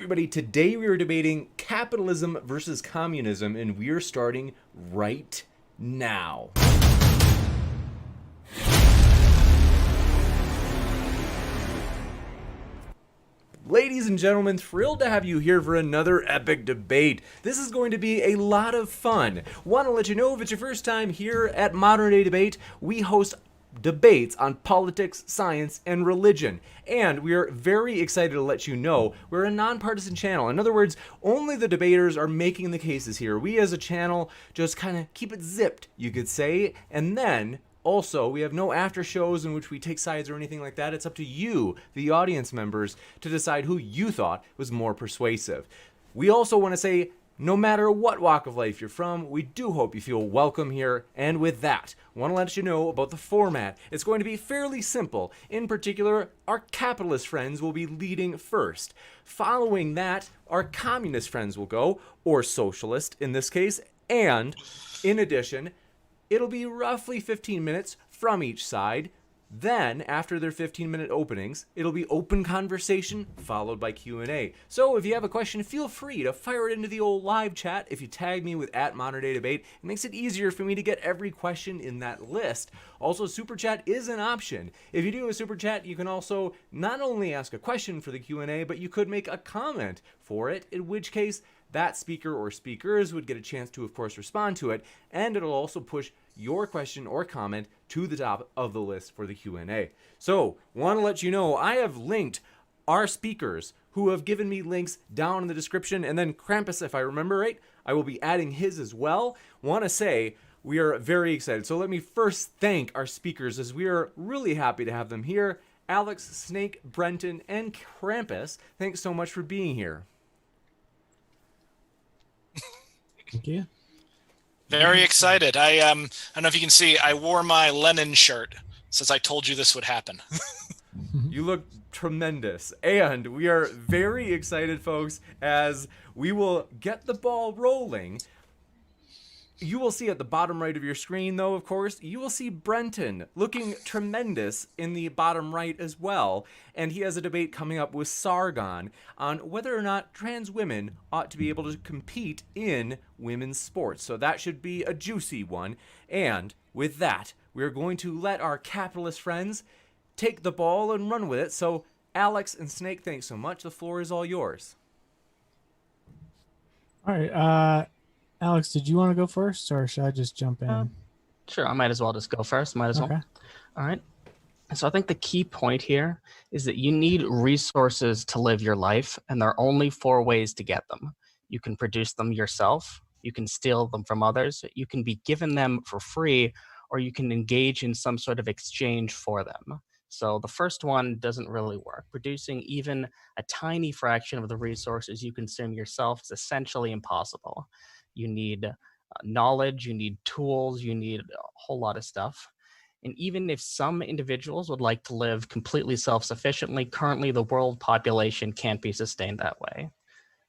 everybody. Today we are debating capitalism versus communism, and we are starting right now. Ladies and gentlemen, thrilled to have you here for another epic debate. This is going to be a lot of fun. Want to let you know, if it's your first time here at Modern Day Debate, we host debates on politics, science, and religion. And we are very excited to let you know we're a nonpartisan channel. In other words, only the debaters are making the cases here. We as a channel just kind of keep it zipped, you could say. And then also, we have no after shows in which we take sides or anything like that. It's up to you, the audience members, to decide who you thought was more persuasive. We also want to say, no matter what walk of life you're from, we do hope you feel welcome here. And with that, I want to let you know about the format. It's going to be fairly simple. In particular, our capitalist friends will be leading first. Following that, our communist friends will go, or socialist in this case. And in addition, it'll be roughly 15 minutes from each side. Then, after their 15-minute openings, it'll be open conversation followed by Q&A. So if you have a question, feel free to fire it into the old live chat. If you tag me with @ModernDayDebate, it makes it easier for me to get every question in that list. Also, Super Chat is an option. If you do a Super Chat, you can also not only ask a question for the Q&A, but you could make a comment for it, in which case that speaker or speakers would get a chance to, of course, respond to it, and it'll also push your question or comment to the top of the list for the Q&A. So, want to let you know, I have linked our speakers who have given me links down in the description, and then Krampus, if I remember right, I will be adding his as well. Want to say, we are very excited. So let me first thank our speakers, as we are really happy to have them here. Alex, Snake, Brenton, and Krampus, thanks so much for being here. Thank you. Very excited. I don't know if you can see, I wore my Lenin shirt since I told you this would happen. You look tremendous. And we are very excited, folks, as we will get the ball rolling. You will see at the bottom right of your screen, though, of course, you will see Brenton looking tremendous in the bottom right as well. And he has a debate coming up with Sargon on whether or not trans women ought to be able to compete in women's sports. So that should be a juicy one. And with that, we're going to let our capitalist friends take the ball and run with it. So Alex and Snake, thanks so much. The floor is all yours. All right. Alex, did you want to go first, or should I just jump in? Sure, I might as well just go first. Might as well. All right. So I think the key point here is that you need resources to live your life, and there are only 4 ways to get them. You can produce them yourself, you can steal them from others, you can be given them for free, or you can engage in some sort of exchange for them. So the first one doesn't really work. Producing even a tiny fraction of the resources you consume yourself is essentially impossible. You need knowledge, you need tools, you need a whole lot of stuff. And even if some individuals would like to live completely self-sufficiently, currently the world population can't be sustained that way.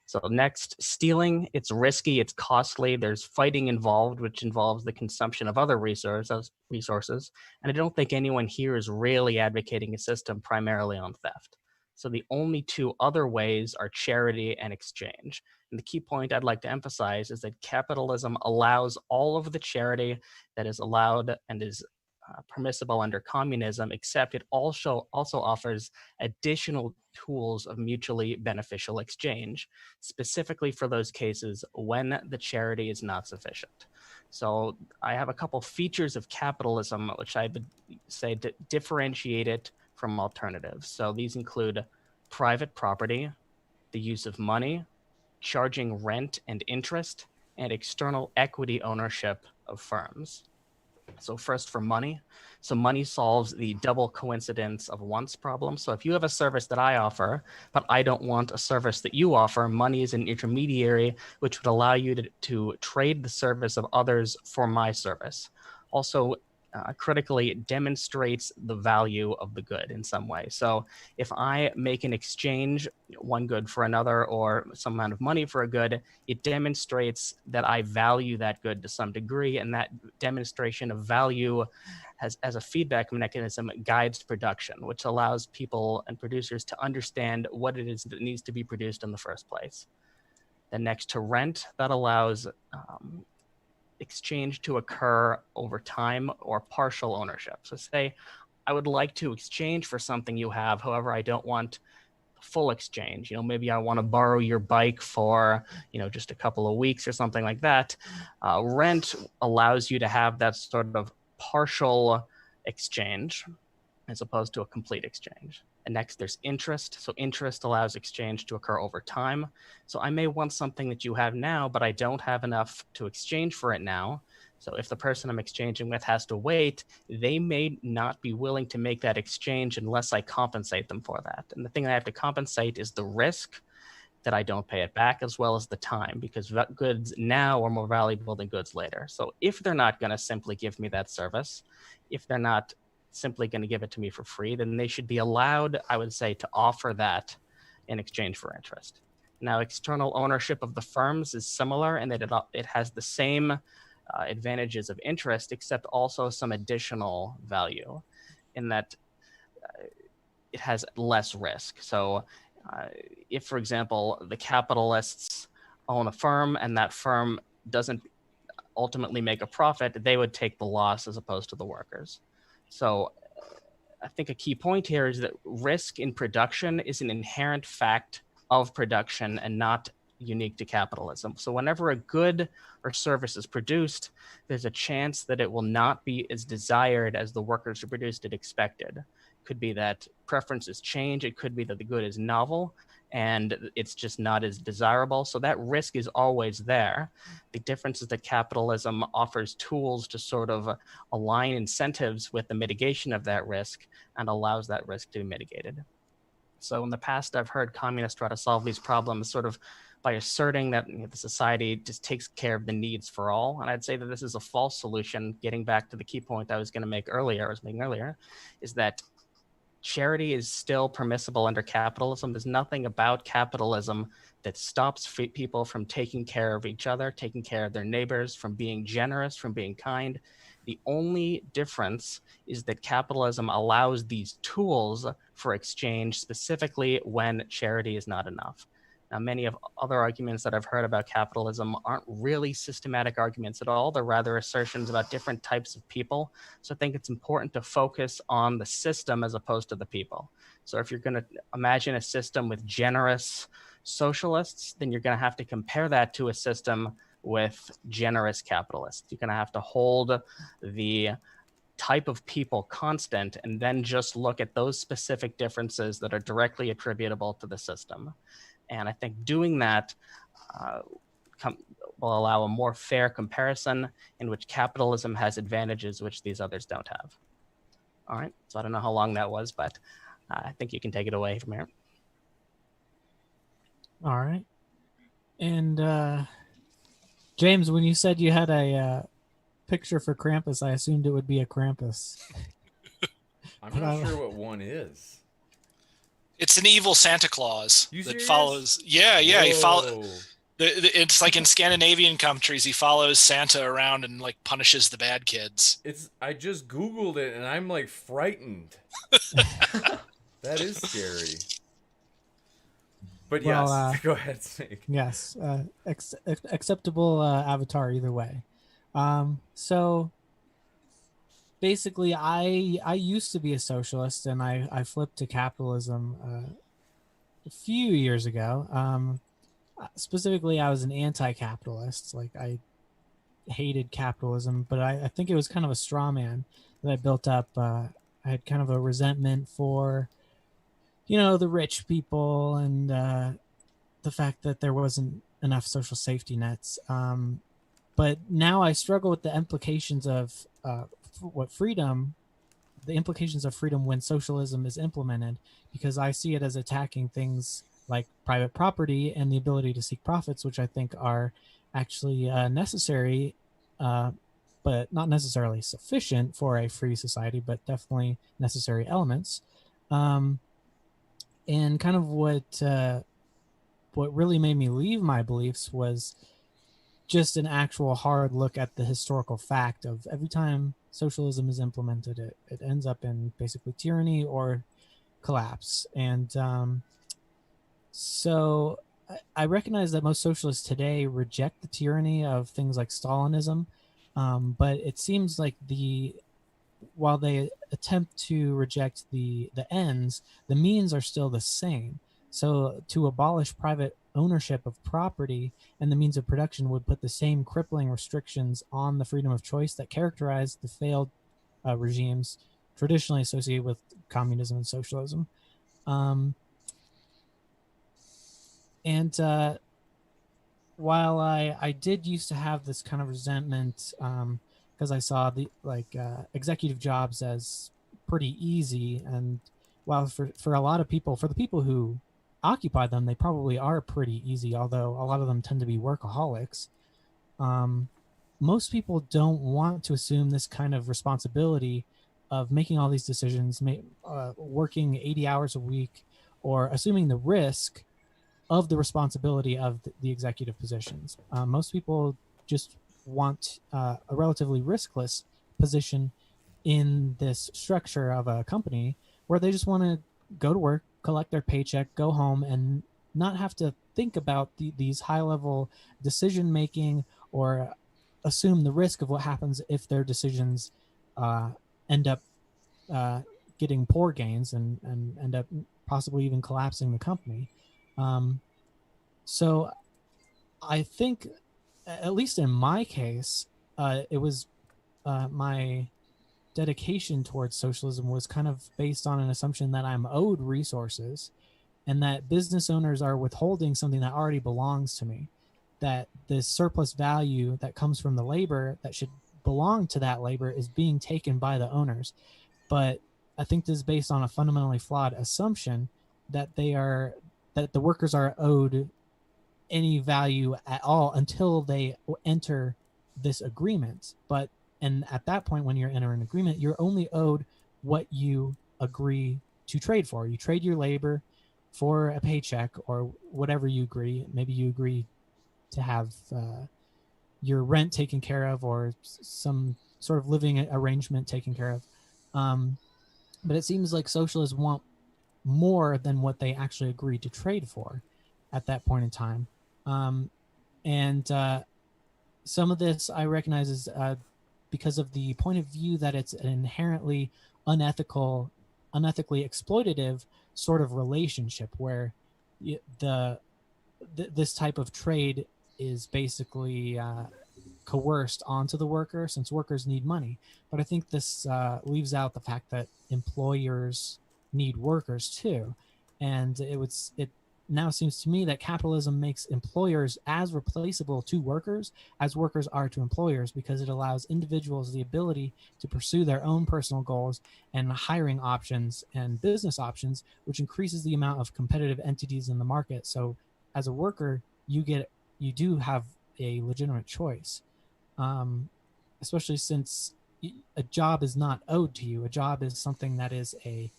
So next, stealing, it's risky, it's costly, there's fighting involved, which involves the consumption of other resources. And I don't think anyone here is really advocating a system primarily on theft. So the only 2 other ways are charity and exchange. And the key point I'd like to emphasize is that capitalism allows all of the charity that is allowed and is permissible under communism, except it also offers additional tools of mutually beneficial exchange, specifically for those cases when the charity is not sufficient. So I have a couple features of capitalism which I would say differentiate it from alternatives. So these include private property, the use of money, charging rent and interest, and external equity ownership of firms. So first for money. So money solves the double coincidence of wants problem. So if you have a service that I offer, but I don't want a service that you offer, money is an intermediary which would allow you to trade the service of others for my service. Also, critically, it demonstrates the value of the good in some way. So if I make an exchange, one good for another, or some amount of money for a good, it demonstrates that I value that good to some degree, and that demonstration of value has, as a feedback mechanism, guides production, which allows people and producers to understand what it is that needs to be produced in the first place. Then next to rent, that allows exchange to occur over time or partial ownership. So say I would like to exchange for something you have, however, I don't want full exchange. Maybe I want to borrow your bike for, just a couple of weeks or something like that. Rent allows you to have that sort of partial exchange as opposed to a complete exchange. And next, there's interest. So interest allows exchange to occur over time. So I may want something that you have now, but I don't have enough to exchange for it now. So if the person I'm exchanging with has to wait, they may not be willing to make that exchange unless I compensate them for that. And the thing I have to compensate is the risk that I don't pay it back, as well as the time, because goods now are more valuable than goods later. So if they're not going to simply give me that service, if they're not simply going to give it to me for free, then they should be allowed, I would say, to offer that in exchange for interest. Now, external ownership of the firms is similar in that it has the same advantages of interest, except also some additional value in that it has less risk. So if, for example, the capitalists own a firm and that firm doesn't ultimately make a profit, they would take the loss as opposed to the workers. So I think a key point here is that risk in production is an inherent fact of production and not unique to capitalism. So whenever a good or service is produced, there's a chance that it will not be as desired as the workers who produced it expected. Could be that preferences change. It could be that the good is novel and it's just not as desirable. So that risk is always there. The difference is that capitalism offers tools to sort of align incentives with the mitigation of that risk and allows that risk to be mitigated. So in the past, I've heard communists try to solve these problems sort of by asserting that the society just takes care of the needs for all. And I'd say that this is a false solution. Getting back to the key point I was making earlier, is that charity is still permissible under capitalism. There's nothing about capitalism that stops people from taking care of each other, taking care of their neighbors, from being generous, from being kind. The only difference is that capitalism allows these tools for exchange, specifically when charity is not enough. Now, many of other arguments that I've heard about capitalism aren't really systematic arguments at all. They're rather assertions about different types of people. So I think it's important to focus on the system as opposed to the people. So if you're going to imagine a system with generous socialists, then you're going to have to compare that to a system with generous capitalists. You're going to have to hold the type of people constant and then just look at those specific differences that are directly attributable to the system. And I think doing that will allow a more fair comparison in which capitalism has advantages which these others don't have. All right, so I don't know how long that was, but I think you can take it away from here. All right. And James, when you said you had a picture for Krampus, I assumed it would be a Krampus. I'm not sure what one is. It's an evil Santa Claus You that serious? follows. Yeah, he follows. Whoa. It's like in Scandinavian countries, he follows Santa around and like punishes the bad kids. I just Googled it and I'm like frightened. That is scary. But Well, yes, go ahead, Snake. Yes, acceptable avatar either way. So basically, I used to be a socialist, and I flipped to capitalism a few years ago. Specifically, I was an anti-capitalist. Like, I hated capitalism, but I think it was kind of a straw man that I built up. I had kind of a resentment for, the rich people and the fact that there wasn't enough social safety nets. But now I struggle with the implications of the implications of freedom when socialism is implemented, because I see it as attacking things like private property and the ability to seek profits, which I think are actually necessary but not necessarily sufficient for a free society, but definitely necessary elements. And kind of what really made me leave my beliefs was just an actual hard look at the historical fact of every time socialism is implemented, it ends up in basically tyranny or collapse. And so I recognize that most socialists today reject the tyranny of things like Stalinism, but it seems like while they attempt to reject the ends, the means are still the same. So to abolish private ownership of property and the means of production would put the same crippling restrictions on the freedom of choice that characterized the failed regimes traditionally associated with communism and socialism. And while I did used to have this kind of resentment, because I saw the executive jobs as pretty easy, and while for a lot of people, for the people who occupy them, they probably are pretty easy, although a lot of them tend to be workaholics. Most people don't want to assume this kind of responsibility of making all these decisions, working 80 hours a week, or assuming the risk of the responsibility of the executive positions. Most people just want a relatively riskless position in this structure of a company where they just want to go to work, collect their paycheck, go home, and not have to think about these high-level decision-making or assume the risk of what happens if their decisions end up getting poor gains and end up possibly even collapsing the company. So I think, at least in my case, it was my dedication towards socialism was kind of based on an assumption that I'm owed resources and that business owners are withholding something that already belongs to me, that the surplus value that comes from the labor that should belong to that labor is being taken by the owners. But I think this is based on a fundamentally flawed assumption that that the workers are owed any value at all until they enter this agreement. And at that point, when you're entering an agreement, you're only owed what you agree to trade for. You trade your labor for a paycheck or whatever you agree. Maybe you agree to have your rent taken care of or some sort of living arrangement taken care of. But it seems like socialists want more than what they actually agreed to trade for at that point in time. And some of this I recognize is because of the point of view that it's an inherently unethically exploitative sort of relationship where this type of trade is basically coerced onto the worker since workers need money. But I think this leaves out the fact that employers need workers too. And it now seems to me that capitalism makes employers as replaceable to workers as workers are to employers, because it allows individuals the ability to pursue their own personal goals and hiring options and business options, which increases the amount of competitive entities in the market. So as a worker, you do have a legitimate choice, especially since a job is not owed to you. A job is something that is a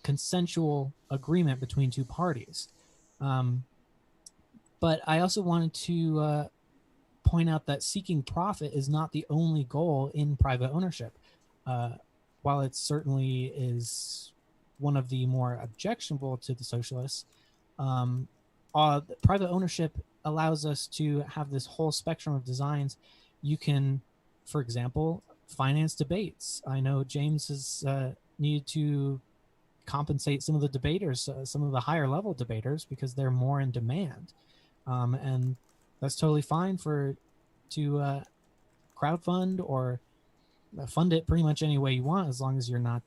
consensual agreement between two parties. But I also wanted to point out that seeking profit is not the only goal in private ownership. While it certainly is one of the more objectionable to the socialists, private ownership allows us to have this whole spectrum of designs. You can, for example, finance debates. I know James has needed to compensate some of the debaters, some of the higher level debaters, because they're more in demand. And that's totally fine to crowdfund or fund it pretty much any way you want, as long as you're not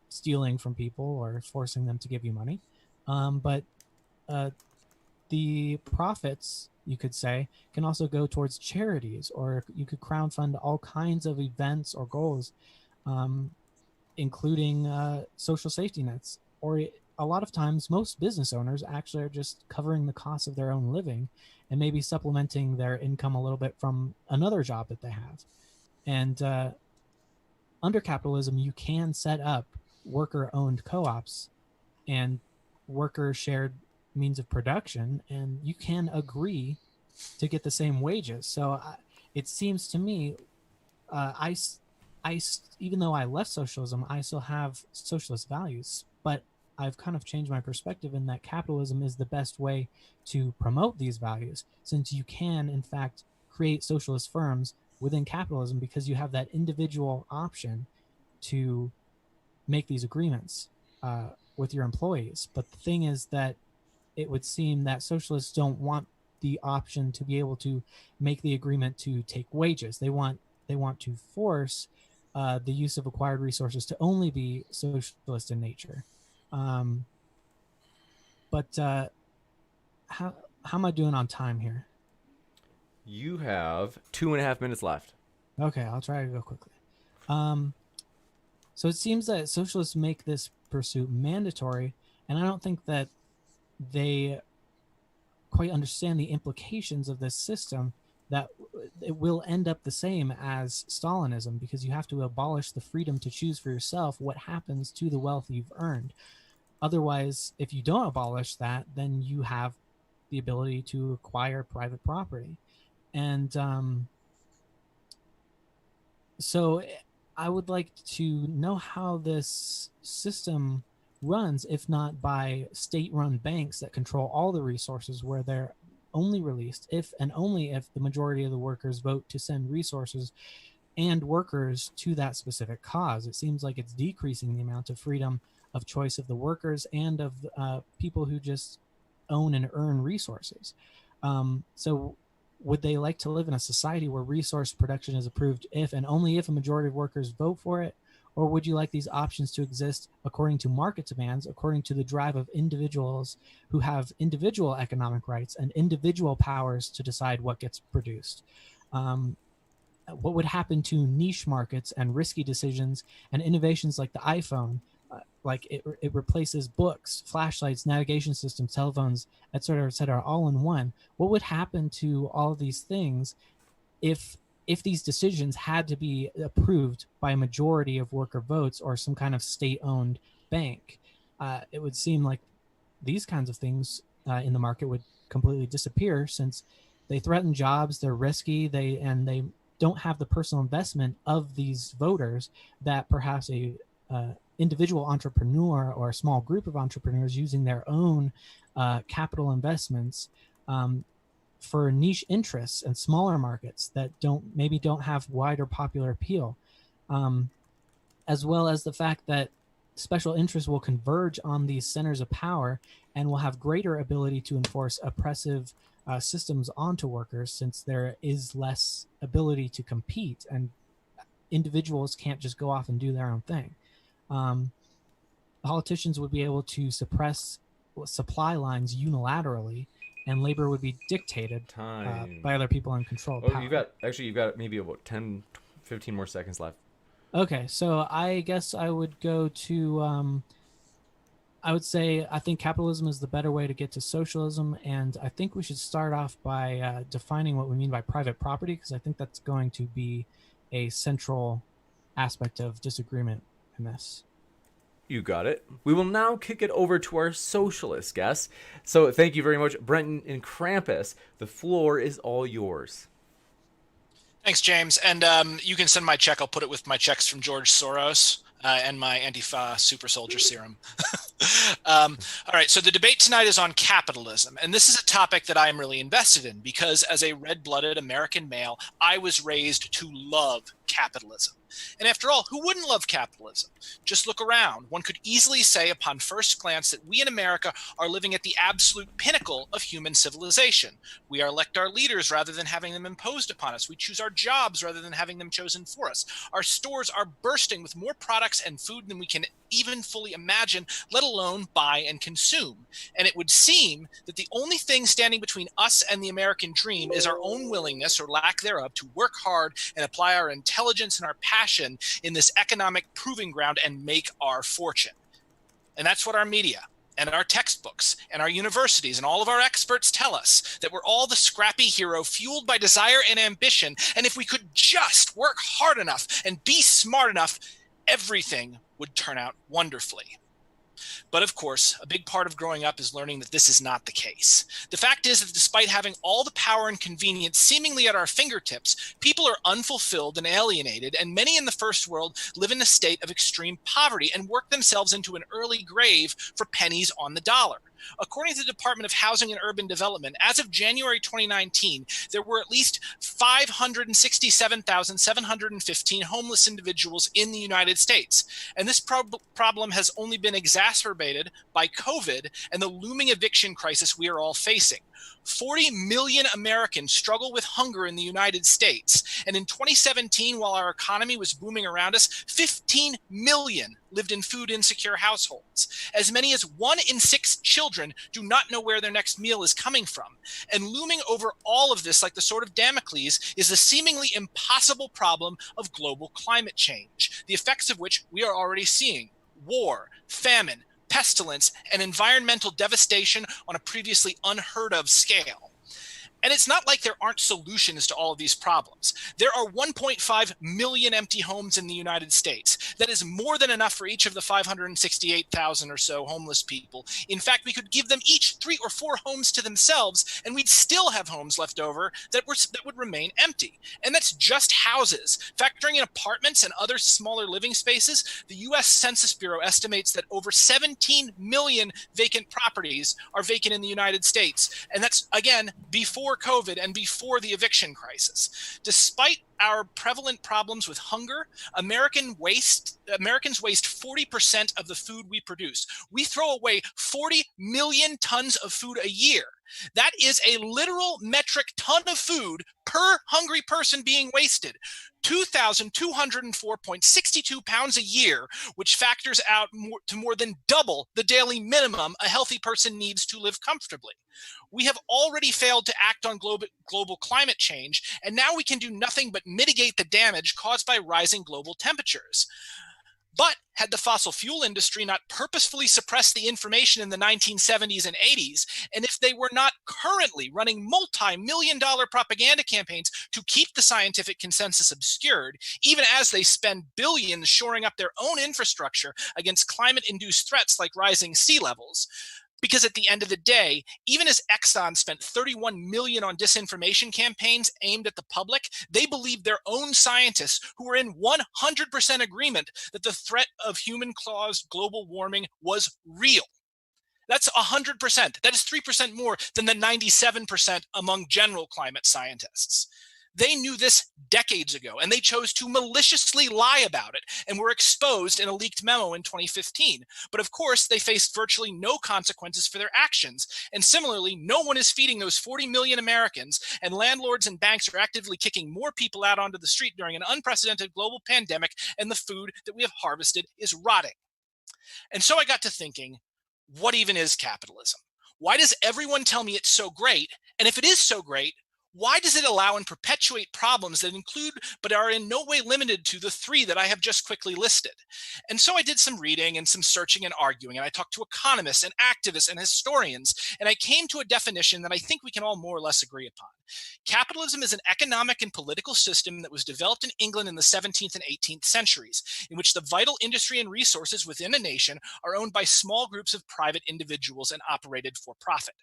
stealing from people or forcing them to give you money. But the profits, you could say, can also go towards charities, or you could crowdfund all kinds of events or goals, including social safety nets, or a lot of times most business owners actually are just covering the cost of their own living and maybe supplementing their income a little bit from another job that they have. And under capitalism, you can set up worker-owned co-ops and worker-shared means of production, and you can agree to get the same wages. So it seems to me, even though I left socialism, I still have socialist values, but I've kind of changed my perspective in that capitalism is the best way to promote these values, since you can, in fact, create socialist firms within capitalism because you have that individual option to make these agreements with your employees. But the thing is that it would seem that socialists don't want the option to be able to make the agreement to take wages. They want to force the use of acquired resources to only be socialist in nature. But how am I doing on time here? You have 2.5 minutes left. Okay, I'll try to go quickly. So it seems that socialists make this pursuit mandatory, and I don't think that they quite understand the implications of this system, that it will end up the same as Stalinism, because you have to abolish the freedom to choose for yourself what happens to the wealth you've earned. Otherwise, if you don't abolish that, then you have the ability to acquire private property. And so I would like to know how this system runs, if not by state-run banks that control all the resources, where they're only released if and only if the majority of the workers vote to send resources and workers to that specific cause. It seems like it's decreasing the amount of freedom of choice of the workers and of people who just own and earn resources. So would they like to live in a society where resource production is approved if and only if a majority of workers vote for it? Or would you like these options to exist according to market demands, according to the drive of individuals who have individual economic rights and individual powers to decide what gets produced? What would happen to niche markets and risky decisions and innovations like the iPhone? Like it replaces books, flashlights, navigation systems, telephones, et cetera, all in one. What would happen to all of these things if these decisions had to be approved by a majority of worker votes or some kind of state-owned bank? It would seem like these kinds of things in the market would completely disappear, since they threaten jobs, they're risky, they don't have the personal investment of these voters that perhaps a individual entrepreneur or a small group of entrepreneurs using their own capital investments for niche interests and smaller markets that maybe don't have wider popular appeal, as well as the fact that special interests will converge on these centers of power and will have greater ability to enforce oppressive systems onto workers, since there is less ability to compete and individuals can't just go off and do their own thing. Politicians would be able to suppress supply lines unilaterally, and labor would be dictated by other people in control of power. You've got maybe about 10, 15 more seconds left. Okay, so I guess I would go to, I would say I think capitalism is the better way to get to socialism, and I think we should start off by defining what we mean by private property, because I think that's going to be a central aspect of disagreement in this. You got it. We will now kick it over to our socialist guests. So thank you very much, Brenton and Krampus. The floor is all yours. Thanks, James. And you can send my check. I'll put it with my checks from George Soros and my Antifa super soldier serum. All right. So the debate tonight is on capitalism. And this is a topic that I am really invested in because as a red-blooded American male, I was raised to love capitalism. And after all, who wouldn't love capitalism? Just look around. One could easily say upon first glance that we in America are living at the absolute pinnacle of human civilization. We elect our leaders rather than having them imposed upon us. We choose our jobs rather than having them chosen for us. Our stores are bursting with more products and food than we can even fully imagine, let alone buy and consume. And it would seem that the only thing standing between us and the American dream is our own willingness or lack thereof to work hard and apply our intelligence and our passion in this economic proving ground and make our fortune. And that's what our media, and our textbooks and our universities and all of our experts tell us that we're all the scrappy hero fueled by desire and ambition. And if we could just work hard enough and be smart enough, everything would turn out wonderfully. But of course, a big part of growing up is learning that this is not the case. The fact is that despite having all the power and convenience seemingly at our fingertips, people are unfulfilled and alienated, and many in the first world live in a state of extreme poverty and work themselves into an early grave for pennies on the dollar. According to the Department of Housing and Urban Development, as of January 2019, there were at least 567,715 homeless individuals in the United States. And this problem has only been exacerbated by COVID and the looming eviction crisis we are all facing. 40 million Americans struggle with hunger in the United States. And in 2017, while our economy was booming around us, 15 million lived in food insecure households. As many as 1 in 6 children do not know where their next meal is coming from. And looming over all of this, like the sword of Damocles, is the seemingly impossible problem of global climate change, the effects of which we are already seeing: war, famine, pestilence, and environmental devastation on a previously unheard of scale. And it's not like there aren't solutions to all of these problems. There are 1.5 million empty homes in the United States. That is more than enough for each of the 568,000 or so homeless people. In fact, we could give them each 3 or 4 homes to themselves, and we'd still have homes left over that would remain empty. And that's just houses. Factoring in apartments and other smaller living spaces, the U.S. Census Bureau estimates that over 17 million vacant properties are vacant in the United States. And that's, again, before COVID and before the eviction crisis. Despite our prevalent problems with hunger, Americans waste 40% of the food we produce. We throw away 40 million tons of food a year. That is a literal metric ton of food per hungry person being wasted. 2,204.62 pounds a year, which factors out to more than double the daily minimum a healthy person needs to live comfortably. We have already failed to act on global climate change, and now we can do nothing but mitigate the damage caused by rising global temperatures. But had the fossil fuel industry not purposefully suppressed the information in the 1970s and 80s, and if they were not currently running multi-million-dollar propaganda campaigns to keep the scientific consensus obscured, even as they spend billions shoring up their own infrastructure against climate-induced threats like rising sea levels. Because at the end of the day, even as Exxon spent $31 million on disinformation campaigns aimed at the public, they believed their own scientists, who were in 100% agreement that the threat of human-caused global warming was real. That's 100%. That is 3% more than the 97% among general climate scientists. They knew this decades ago, and they chose to maliciously lie about it and were exposed in a leaked memo in 2015. But of course, they faced virtually no consequences for their actions. And similarly, no one is feeding those 40 million Americans, and landlords and banks are actively kicking more people out onto the street during an unprecedented global pandemic, and the food that we have harvested is rotting. And so I got to thinking, what even is capitalism? Why does everyone tell me it's so great? And if it is so great, why does it allow and perpetuate problems that include but are in no way limited to the 3 that I have just quickly listed? And so I did some reading and some searching and arguing, and I talked to economists and activists and historians, and I came to a definition that I think we can all more or less agree upon. Capitalism is an economic and political system that was developed in England in the 17th and 18th centuries, in which the vital industry and resources within a nation are owned by small groups of private individuals and operated for profit.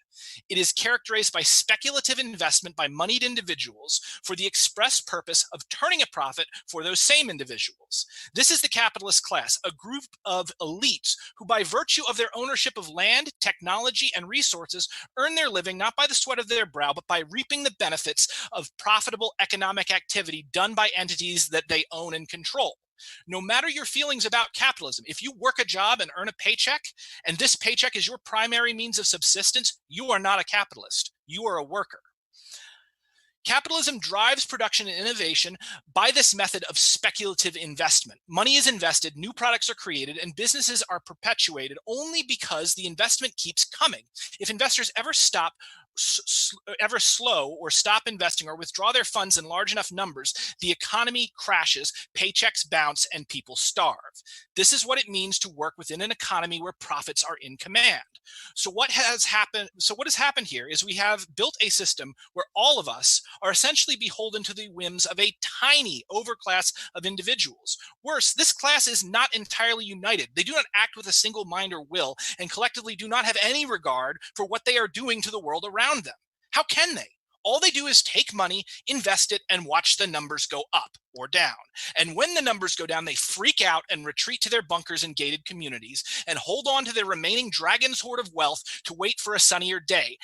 It is characterized by speculative investment by moneyed individuals for the express purpose of turning a profit for those same individuals. This is the capitalist class, a group of elites who, by virtue of their ownership of land, technology, and resources, earn their living not by the sweat of their brow, but by reaping the benefits of profitable economic activity done by entities that they own and control. No matter your feelings about capitalism, if you work a job and earn a paycheck, and this paycheck is your primary means of subsistence, you are not a capitalist. You are a worker. Capitalism drives production and innovation by this method of speculative investment. Money is invested, new products are created, and businesses are perpetuated only because the investment keeps coming. If investors ever stop ever slow or stop investing or withdraw their funds in large enough numbers, the economy crashes, paychecks bounce, and people starve. This is what it means to work within an economy where profits are in command. So what has happened here is we have built a system where all of us are essentially beholden to the whims of a tiny overclass of individuals. Worse, this class is not entirely united. They do not act with a single mind or will, and collectively do not have any regard for what they are doing to the world around them. How can they? All they do is take money, invest it, and watch the numbers go up or down. And when the numbers go down, they freak out and retreat to their bunkers and gated communities and hold on to their remaining dragon's hoard of wealth to wait for a sunnier day.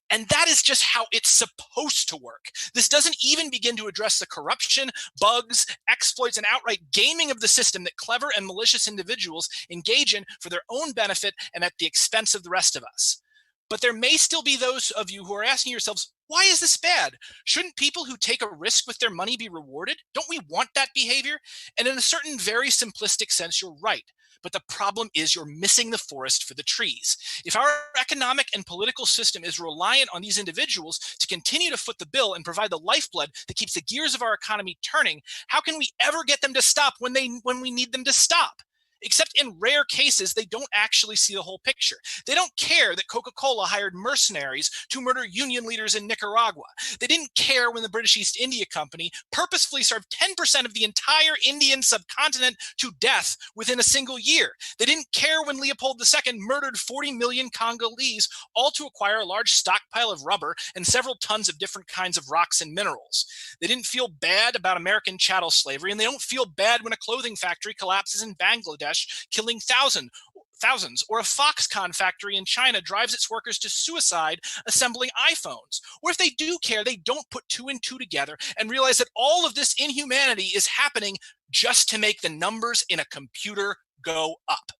And that is just how it's supposed to work. This doesn't even begin to address the corruption, bugs, exploits, and outright gaming of the system that clever and malicious individuals engage in for their own benefit and at the expense of the rest of us. But there may still be those of you who are asking yourselves, why is this bad? Shouldn't people who take a risk with their money be rewarded? Don't we want that behavior? And in a certain very simplistic sense, you're right. But the problem is you're missing the forest for the trees. If our economic and political system is reliant on these individuals to continue to foot the bill and provide the lifeblood that keeps the gears of our economy turning, how can we ever get them to stop when we need them to stop? Except in rare cases, they don't actually see the whole picture. They don't care that Coca-Cola hired mercenaries to murder union leaders in Nicaragua. They didn't care when the British East India Company purposefully served 10% of the entire Indian subcontinent to death within a single year. They didn't care when Leopold II murdered 40 million Congolese, all to acquire a large stockpile of rubber and several tons of different kinds of rocks and minerals. They didn't feel bad about American chattel slavery, and they don't feel bad when a clothing factory collapses in Bangladesh, killing thousands, or a Foxconn factory in China drives its workers to suicide assembling iPhones. Or if they do care, they don't put two and two together and realize that all of this inhumanity is happening just to make the numbers in a computer go up.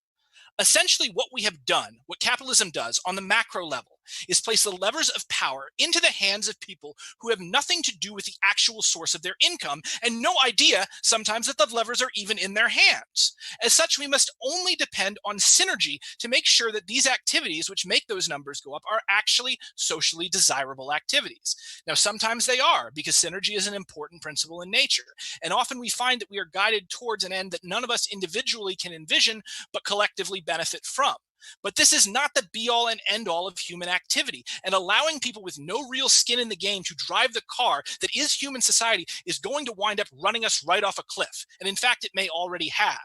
Essentially, what we have done, what capitalism does on the macro level, is place the levers of power into the hands of people who have nothing to do with the actual source of their income and no idea sometimes that the levers are even in their hands. As such, we must only depend on synergy to make sure that these activities which make those numbers go up are actually socially desirable activities. Now, sometimes they are, because synergy is an important principle in nature. And often we find that we are guided towards an end that none of us individually can envision, but collectively benefit from. But this is not the be-all and end-all of human activity, and allowing people with no real skin in the game to drive the car that is human society is going to wind up running us right off a cliff. And in fact, it may already have.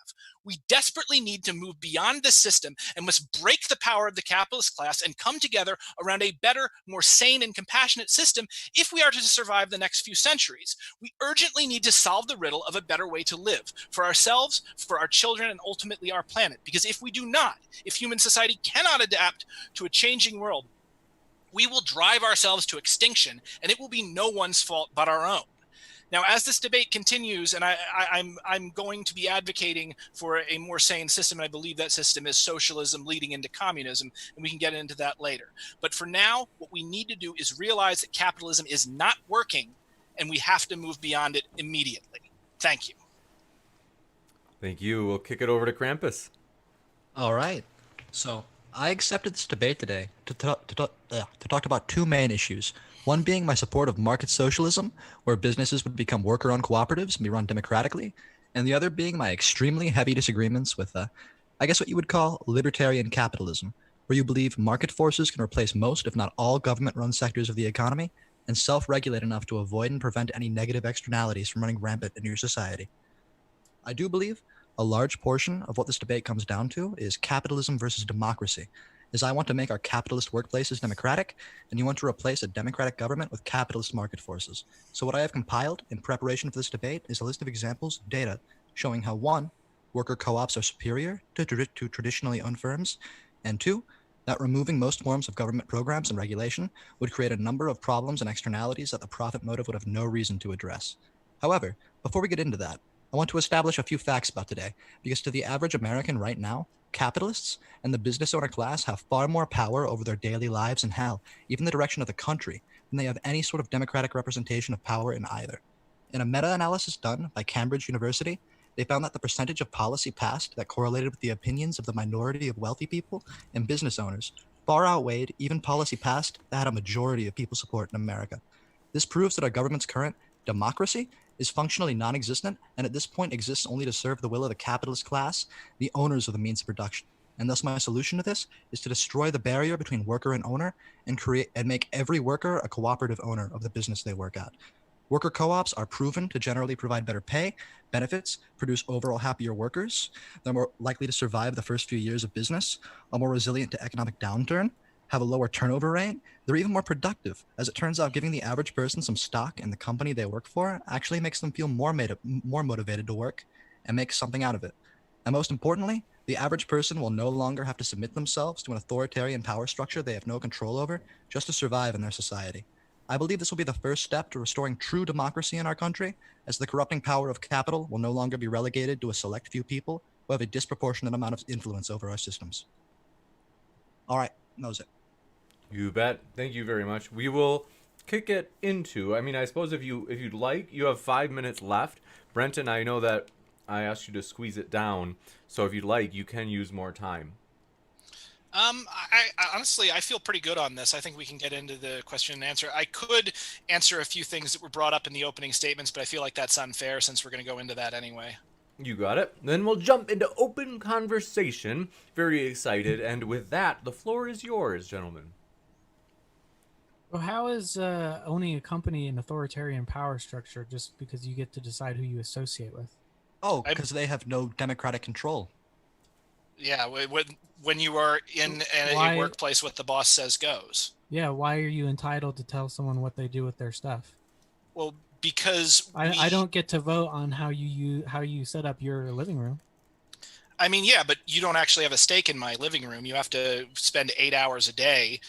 We desperately need to move beyond this system and must break the power of the capitalist class and come together around a better, more sane and compassionate system if we are to survive the next few centuries. We urgently need to solve the riddle of a better way to live for ourselves, for our children, and ultimately our planet. Because if we do not, if human society cannot adapt to a changing world, we will drive ourselves to extinction, and it will be no one's fault but our own. Now, as this debate continues, and I'm going to be advocating for a more sane system, and I believe that system is socialism leading into communism, and we can get into that later. But for now, what we need to do is realize that capitalism is not working, and we have to move beyond it immediately. Thank you. Thank you. We'll kick it over to Krampus. All right. So I accepted this debate today to talk about two main issues. One being my support of market socialism, where businesses would become worker-owned cooperatives and be run democratically, and the other being my extremely heavy disagreements with, I guess what you would call libertarian capitalism, where you believe market forces can replace most, if not all, government-run sectors of the economy and self-regulate enough to avoid and prevent any negative externalities from running rampant in your society. I do believe a large portion of what this debate comes down to is capitalism versus democracy, as I want to make our capitalist workplaces democratic, and you want to replace a democratic government with capitalist market forces. So what I have compiled in preparation for this debate is a list of examples of data showing how, one, worker co-ops are superior to traditionally owned firms, and two, that removing most forms of government programs and regulation would create a number of problems and externalities that the profit motive would have no reason to address. However, before we get into that, I want to establish a few facts about today, because to the average American right now, capitalists and the business owner class have far more power over their daily lives and hell, even the direction of the country, than they have any sort of democratic representation of power in either. In a meta-analysis done by Cambridge University, they found that the percentage of policy passed that correlated with the opinions of the minority of wealthy people and business owners far outweighed even policy passed that had a majority of people support in America. This proves that our government's current democracy is functionally non-existent, and at this point exists only to serve the will of the capitalist class, the owners of the means of production. And thus my solution to this is to destroy the barrier between worker and owner and make every worker a cooperative owner of the business they work at. Worker co-ops are proven to generally provide better pay, benefits, produce overall happier workers. They're more likely to survive the first few years of business, are more resilient to economic downturn, have a lower turnover rate. They're even more productive. As it turns out, giving the average person some stock in the company they work for actually makes them feel more motivated to work and make something out of it. And most importantly, the average person will no longer have to submit themselves to an authoritarian power structure they have no control over just to survive in their society. I believe this will be the first step to restoring true democracy in our country, as the corrupting power of capital will no longer be relegated to a select few people who have a disproportionate amount of influence over our systems. All right, that was it. You bet. Thank you very much. We will kick it into, I suppose if you'd like, you have 5 minutes left. Brenton, I know that I asked you to squeeze it down, so if you'd like, you can use more time. I honestly, I feel pretty good on this. I think we can get into the question and answer. I could answer a few things that were brought up in the opening statements, but I feel like that's unfair since we're going to go into that anyway. You got it. Then we'll jump into open conversation. Very excited. And with that, the floor is yours, gentlemen. Well, how is owning a company an authoritarian power structure just because you get to decide who you associate with? Oh, because they have no democratic control. Yeah, when you are in a workplace, what the boss says goes. Yeah, why are you entitled to tell someone what they do with their stuff? Well, because I don't get to vote on how you set up your living room. I mean, yeah, but you don't actually have a stake in my living room. You have to spend 8 hours a day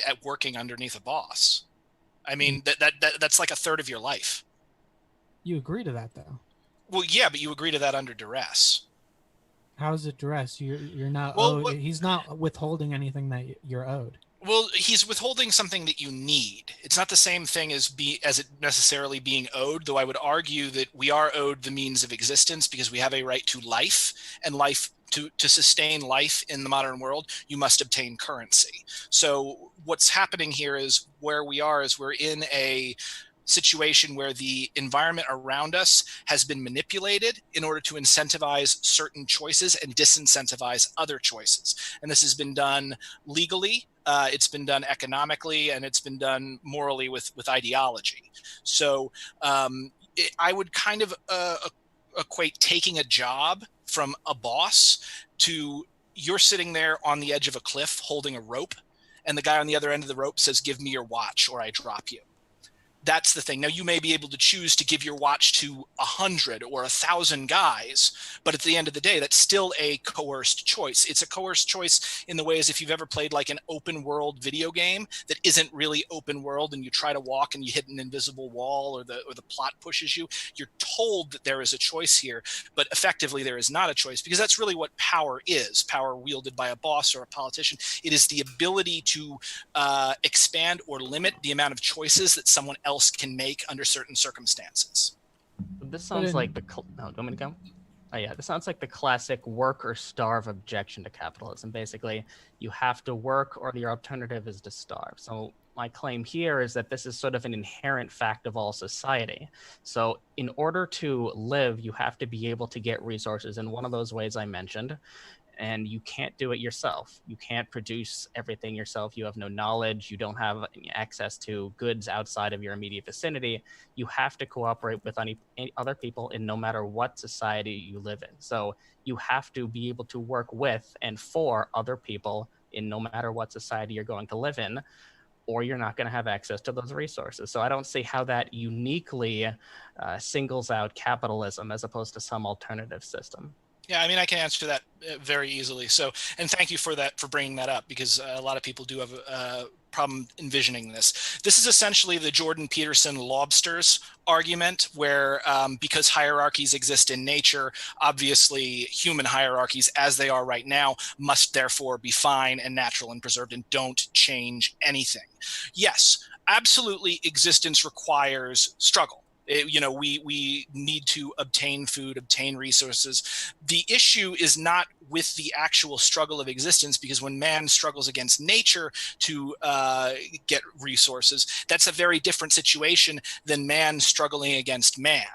at working underneath a boss. I mean, that's like a third of your life. You agree to that, though. Well, yeah, but you agree to that under duress. How is it duress? You're not owed. He's not withholding anything that you're owed. Well, he's withholding something that you need. It's not the same thing as it necessarily being owed, though I would argue that we are owed the means of existence because we have a right to life, and life to sustain life in the modern world, you must obtain currency. So what's happening here is where we are is we're in a situation where the environment around us has been manipulated in order to incentivize certain choices and disincentivize other choices. And this has been done legally, it's been done economically, and it's been done morally with ideology. So I would kind of equate taking a job from a boss to you're sitting there on the edge of a cliff holding a rope, and the guy on the other end of the rope says, "Give me your watch or I drop you." That's the thing. Now, you may be able to choose to give your watch to 100 or 1,000 guys, but at the end of the day, that's still a coerced choice. It's a coerced choice in the way as if you've ever played like an open world video game that isn't really open world, and you try to walk and you hit an invisible wall, or the plot pushes you. You're told that there is a choice here, but effectively there is not a choice, because that's really what power is. Power wielded by a boss or a politician. It is the ability to expand or limit the amount of choices that someone else can make under certain circumstances. This sounds like the... No, do you want me to go? Oh, yeah. This sounds like the classic work or starve objection to capitalism. Basically, you have to work or your alternative is to starve. So my claim here is that this is sort of an inherent fact of all society. So in order to live, you have to be able to get resources in one of those ways I mentioned. And you can't do it yourself. You can't produce everything yourself. You have no knowledge. You don't have access to goods outside of your immediate vicinity. You have to cooperate with any other people in no matter what society you live in. So you have to be able to work with and for other people in no matter what society you're going to live in, or you're not going to have access to those resources. So I don't see how that uniquely singles out capitalism as opposed to some alternative system. Yeah, I mean, I can answer that very easily. So, and thank you for bringing that up, because a lot of people do have a problem envisioning this. This is essentially the Jordan Peterson lobsters argument, where because hierarchies exist in nature, obviously human hierarchies as they are right now must therefore be fine and natural and preserved and don't change anything. Yes, absolutely, existence requires struggle. We need to obtain food, obtain resources. The issue is not with the actual struggle of existence, because when man struggles against nature to get resources, that's a very different situation than man struggling against man.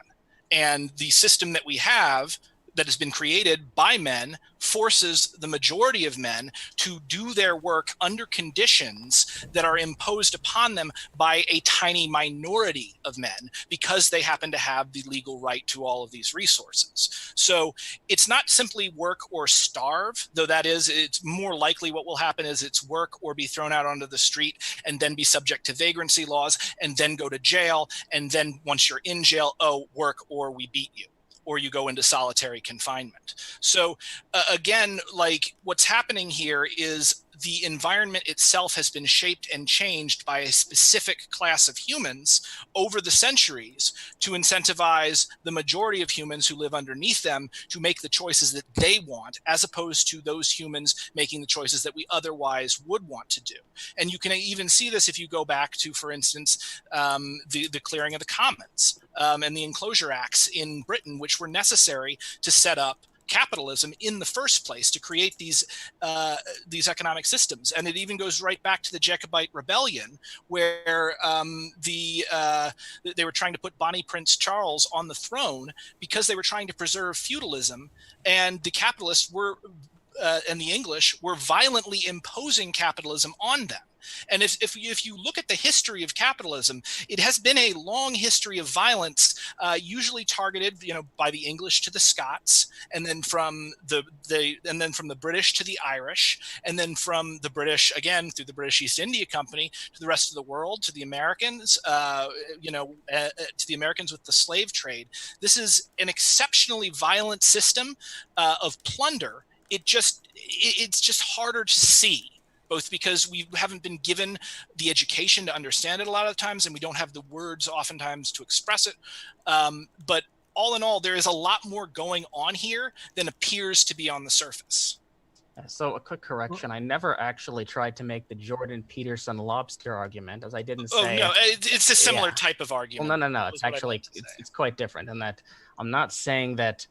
And the system that we have that has been created by men forces the majority of men to do their work under conditions that are imposed upon them by a tiny minority of men, because they happen to have the legal right to all of these resources. So it's not simply work or starve, though it's more likely what will happen is it's work or be thrown out onto the street and then be subject to vagrancy laws and then go to jail. And then once you're in jail, work or we beat you, or you go into solitary confinement. So again, like what's happening here is the environment itself has been shaped and changed by a specific class of humans over the centuries to incentivize the majority of humans who live underneath them to make the choices that they want, as opposed to those humans making the choices that we otherwise would want to do. And you can even see this if you go back to, for instance, the clearing of the commons and the enclosure acts in Britain, which were necessary to set up capitalism in the first place, to create these economic systems. And it even goes right back to the Jacobite Rebellion, where they were trying to put Bonnie Prince Charles on the throne because they were trying to preserve feudalism, and the capitalists were and the English were violently imposing capitalism on them. And if you look at the history of capitalism, it has been a long history of violence, usually targeted, by the English to the Scots, and then from the British to the Irish, and then from the British again through the British East India Company to the rest of the world, to the Americans, to the Americans with the slave trade. This is an exceptionally violent system of plunder. It's just harder to see, both because we haven't been given the education to understand it a lot of times, and we don't have the words oftentimes to express it. But all in all, there is a lot more going on here than appears to be on the surface. So a quick correction. I never actually tried to make the Jordan Peterson lobster argument, as I didn't say. Oh, no, it's a similar type of argument. Well, no. It's actually, it's quite different in that I'm not saying that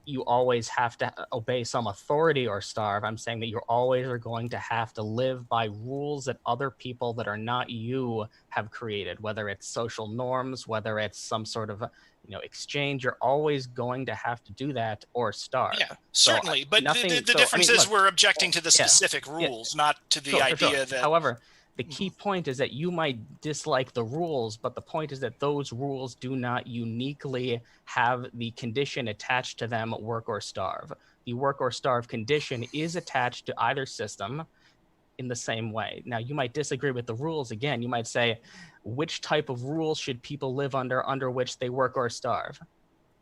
you always have to obey some authority or starve. I'm saying that you always are going to have to live by rules that other people that are not you have created, whether it's social norms, whether it's some sort of exchange. You're always going to have to do that or starve. Yeah, certainly. But the difference is we're objecting to the specific rules, not to the idea that... However, the key point is that you might dislike the rules, but the point is that those rules do not uniquely have the condition attached to them, work or starve. The work or starve condition is attached to either system in the same way. Now, you might disagree with the rules. Again, you might say, which type of rules should people live under which they work or starve?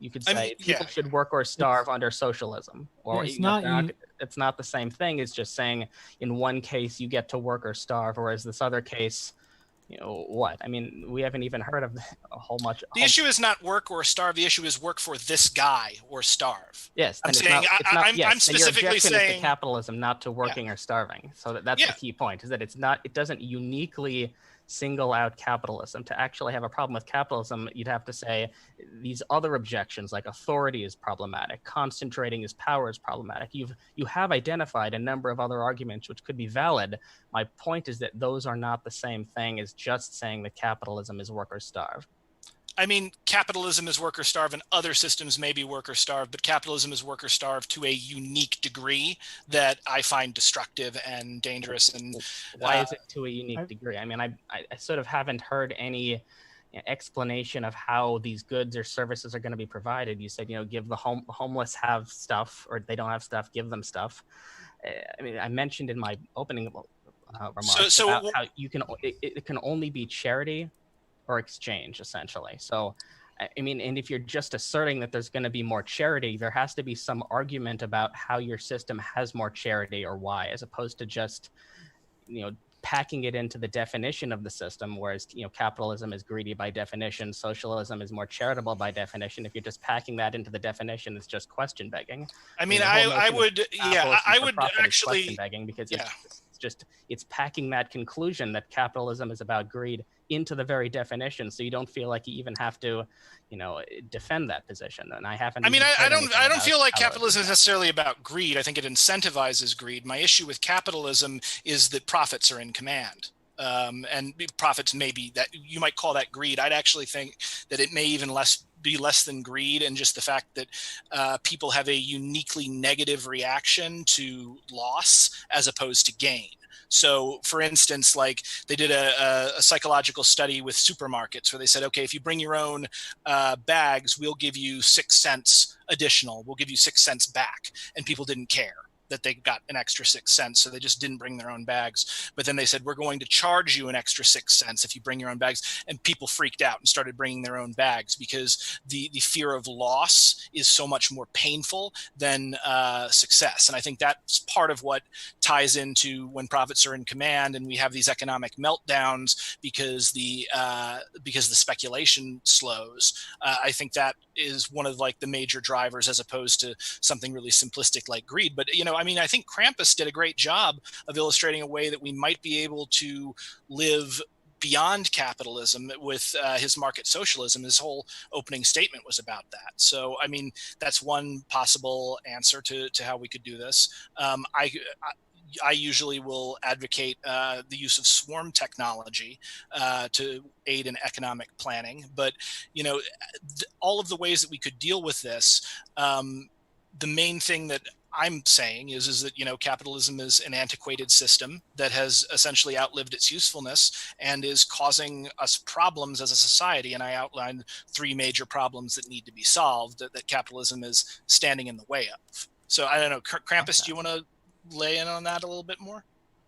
You could say people should work or starve under socialism. Or it's not the same thing. It's just saying in one case you get to work or starve, whereas this other case, what? I mean, we haven't even heard of a whole much. The issue is not work or starve. The issue is work for this guy or starve. Yes, I'm saying I'm specifically saying to capitalism, not to working or starving. So that's the key point: is that it doesn't uniquely single out capitalism. To actually have a problem with capitalism, you'd have to say these other objections, like authority is problematic, concentrating his power is problematic. You have identified a number of other arguments which could be valid. My point is that those are not the same thing as just saying that capitalism is work or starve. I mean, capitalism is work or starve, and other systems may be work or starve, but capitalism is work or starve to a unique degree that I find destructive and dangerous. And why is it to a unique degree? I mean, I sort of haven't heard any explanation of how these goods or services are going to be provided. You said, give the homeless have stuff, or they don't have stuff, give them stuff. I mean, I mentioned in my opening remarks about how it can only be charity or exchange, essentially. So, I mean, and if you're just asserting that there's going to be more charity, there has to be some argument about how your system has more charity or why, as opposed to just, packing it into the definition of the system, whereas, capitalism is greedy by definition, socialism is more charitable by definition. If you're just packing that into the definition, it's just question begging. I mean, I would actually question begging, because it's packing that conclusion that capitalism is about greed into the very definition, so you don't feel like you even have to, defend that position. And I haven't. I mean, even I said don't anything about feel like how it capitalism is necessarily about greed. I think it incentivizes greed. My issue with capitalism is that profits are in command. And profits may be that you might call that greed. I'd actually think that it may even be less than greed, and just the fact that people have a uniquely negative reaction to loss as opposed to gain. So, for instance, like they did a psychological study with supermarkets where they said, okay, if you bring your own bags, we'll give you 6 cents additional. We'll give you 6 cents back. And people didn't care that they got an extra 6 cents, so they just didn't bring their own bags. But then they said, we're going to charge you an extra 6 cents if you bring your own bags. And people freaked out and started bringing their own bags because the fear of loss is so much more painful than success. And I think that's part of what ties into when profits are in command and we have these economic meltdowns because the speculation slows. I think that is one of like the major drivers, as opposed to something really simplistic like greed. But I mean, I think Krampus did a great job of illustrating a way that we might be able to live beyond capitalism with his market socialism. His whole opening statement was about that. So, I mean, that's one possible answer to how we could do this. I usually will advocate the use of swarm technology to aid in economic planning. But, all of the ways that we could deal with this, the main thing that I'm saying is that, capitalism is an antiquated system that has essentially outlived its usefulness and is causing us problems as a society. And I outlined 3 major problems that need to be solved that capitalism is standing in the way of. So I don't know, Krampus, do you want to lay in on that a little bit more?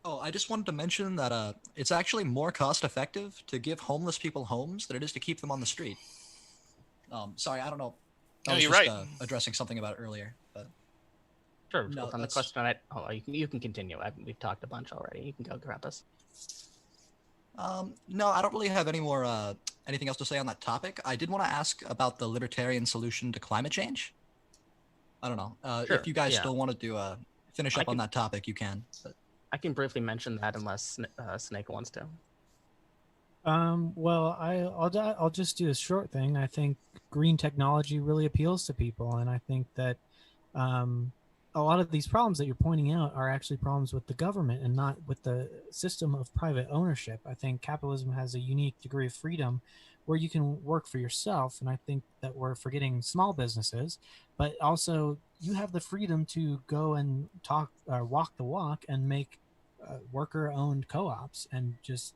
Oh, I just wanted to mention that it's actually more cost effective to give homeless people homes than it is to keep them on the street. Sorry, I don't know. I was you're just, right. Addressing something about it earlier. But Sure. No, On the that's- question, you can continue. We've talked a bunch already. You can go, Krampus. no, I don't really have any more anything else to say on that topic. I did want to ask about the libertarian solution to climate change. I don't know. Sure, If you guys yeah. still wanted to finish up on that topic, you can. But I can briefly mention that unless Snake wants to. Well, I'll just do a short thing. I think green technology really appeals to people, and I think that a lot of these problems that you're pointing out are actually problems with the government and not with the system of private ownership. I think capitalism has a unique degree of freedom where you can work for yourself, and I think that we're forgetting small businesses, but also you have the freedom to go and walk the walk and make worker-owned co-ops and just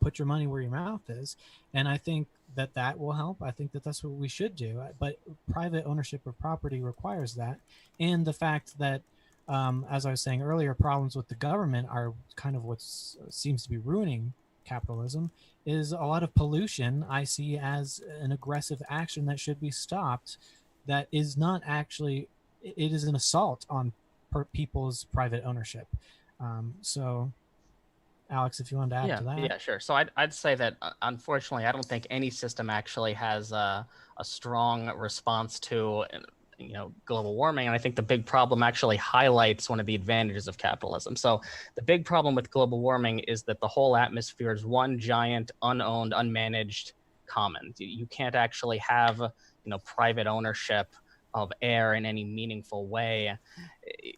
put your money where your mouth is. And I think that will help. I think that that's what we should do. But private ownership of property requires that. And the fact that, as I was saying earlier, problems with the government are kind of what seems to be ruining capitalism, is a lot of pollution I see as an aggressive action that should be stopped. That is not actually, it is an assault on people's private ownership. So Alex, if you wanted to add to that. Yeah, sure. So I'd say that unfortunately, I don't think any system actually has a strong response to global warming. And I think the big problem actually highlights one of the advantages of capitalism. So the big problem with global warming is that the whole atmosphere is one giant, unowned, unmanaged commons. You can't actually have private ownership of air in any meaningful way.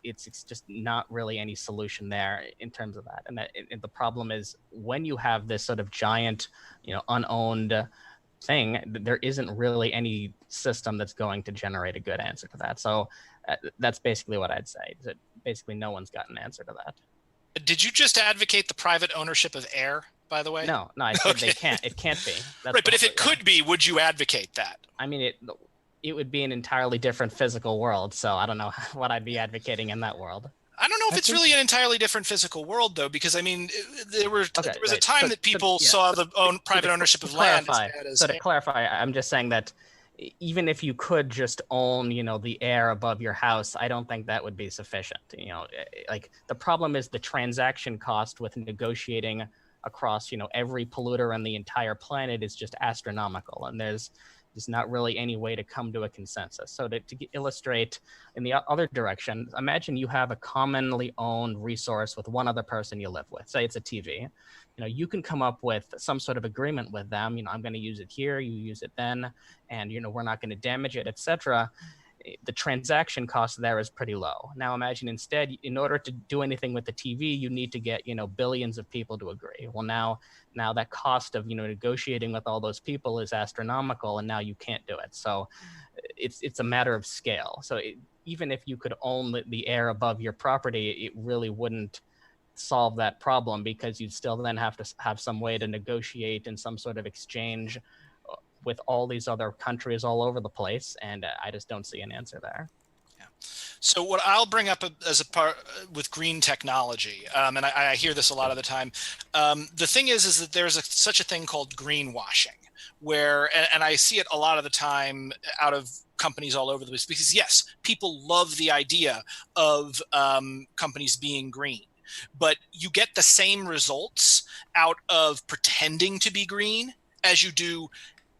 It's just not really any solution there in terms of that. And the problem is when you have this sort of giant, unowned thing, there isn't really any system that's going to generate a good answer to that. So that's basically what I'd say. That basically no one's got an answer to that. Did you just advocate the private ownership of air, by the way? No, I said Okay. they can't. It can't be. That's Right, but if the- it could be, would you advocate that? I mean, it would be an entirely different physical world. So I don't know what I'd be advocating in that world. I don't know if I it's think- really an entirely different physical world, though, because I mean, there was a right. time that people saw the private ownership of land as bad as. So to clarify, I'm just saying that even if you could just own, the air above your house, I don't think that would be sufficient. Like the problem is the transaction cost with negotiating across, every polluter on the entire planet is just astronomical, and there's There's not really any way to come to a consensus. So to illustrate in the other direction, imagine you have a commonly owned resource with one other person you live with. Say it's a TV. You can come up with some sort of agreement with them. I'm going to use it here, you use it then, and we're not going to damage it, etc. The transaction cost there is pretty low. Now imagine instead, in order to do anything with the TV, you need to get billions of people to agree. Well, now that cost of negotiating with all those people is astronomical, and now you can't do it. So it's a matter of scale. So even if you could own the air above your property, it really wouldn't solve that problem, because you'd still then have to have some way to negotiate in some sort of exchange with all these other countries all over the place, and I just don't see an answer there. Yeah. So what I'll bring up as a part with green technology, and I hear this a lot of the time, the thing is that there's such a thing called greenwashing, where, and I see it a lot of the time out of companies all over the place, because yes, people love the idea of companies being green. But you get the same results out of pretending to be green as you do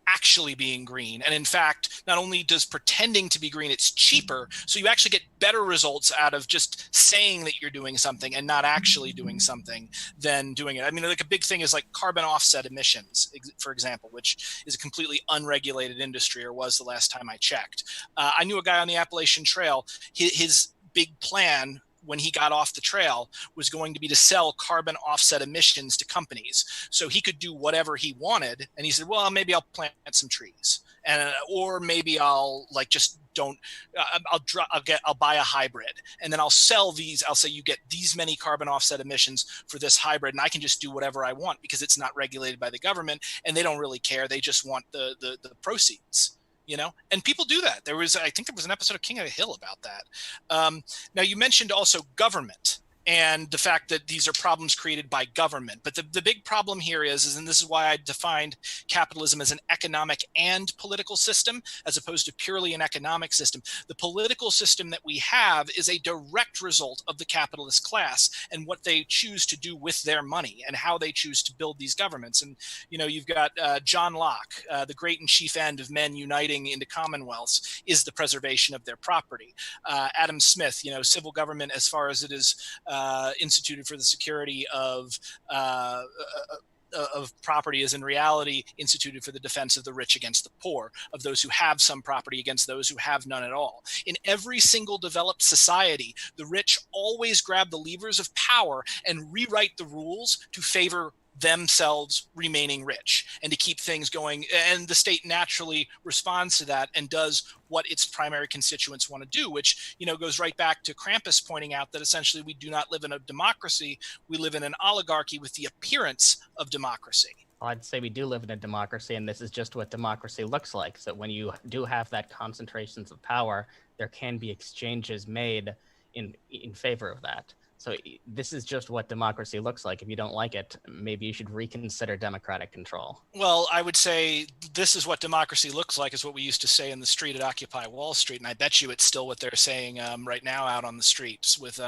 actually being green. And in fact, not only does pretending to be green, it's cheaper. So you actually get better results out of just saying that you're doing something and not actually doing something than doing it. I mean, like a big thing is like carbon offset emissions, for example, which is a completely unregulated industry, or was the last time I checked. I knew a guy on the Appalachian Trail. His big plan when he got off the trail was going to be to sell carbon offset emissions to companies, so he could do whatever he wanted. And he said, well, maybe I'll plant some trees, and or maybe I'll I'll buy a hybrid, and then I'll sell these. I'll say, you get these many carbon offset emissions for this hybrid, and I can just do whatever I want because it's not regulated by the government, and they don't really care. They just want the proceeds. And people do that. I think there was an episode of King of the Hill about that. Now, you mentioned also government and the fact that these are problems created by government. But the big problem here is, and this is why I defined capitalism as an economic and political system, as opposed to purely an economic system. The political system that we have is a direct result of the capitalist class and what they choose to do with their money and how they choose to build these governments. And, you've got John Locke, the great and chief end of men uniting into commonwealths is the preservation of their property. Adam Smith, civil government, as far as it is instituted for the security of property, is in reality instituted for the defense of the rich against the poor, of those who have some property against those who have none at all. In every single developed society, the rich always grab the levers of power and rewrite the rules to favor themselves remaining rich and to keep things going. And the state naturally responds to that and does what its primary constituents want to do, which, goes right back to Krampus pointing out that essentially we do not live in a democracy. We live in an oligarchy with the appearance of democracy. Well, I'd say we do live in a democracy, and this is just what democracy looks like. So when you do have that concentrations of power, there can be exchanges made in favor of that. So this is just what democracy looks like. If you don't like it, maybe you should reconsider democratic control. Well, I would say this is what democracy looks like is what we used to say in the street at Occupy Wall Street. And I bet you it's still what they're saying right now out on the streets with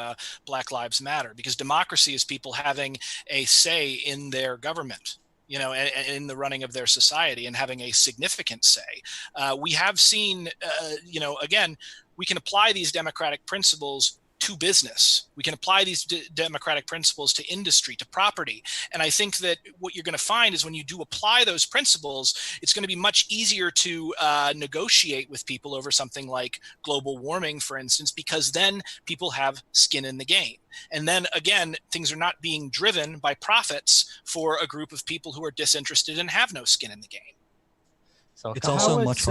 Black Lives Matter, because democracy is people having a say in their government, in the running of their society, and having a significant say. We have seen, again, we can apply these democratic principles to business. We can apply these democratic principles to industry, to property. And I think that what you're going to find is when you do apply those principles, it's going to be much easier to negotiate with people over something like global warming, for instance, because then people have skin in the game. And then again, things are not being driven by profits for a group of people who are disinterested and have no skin in the game. So it's also much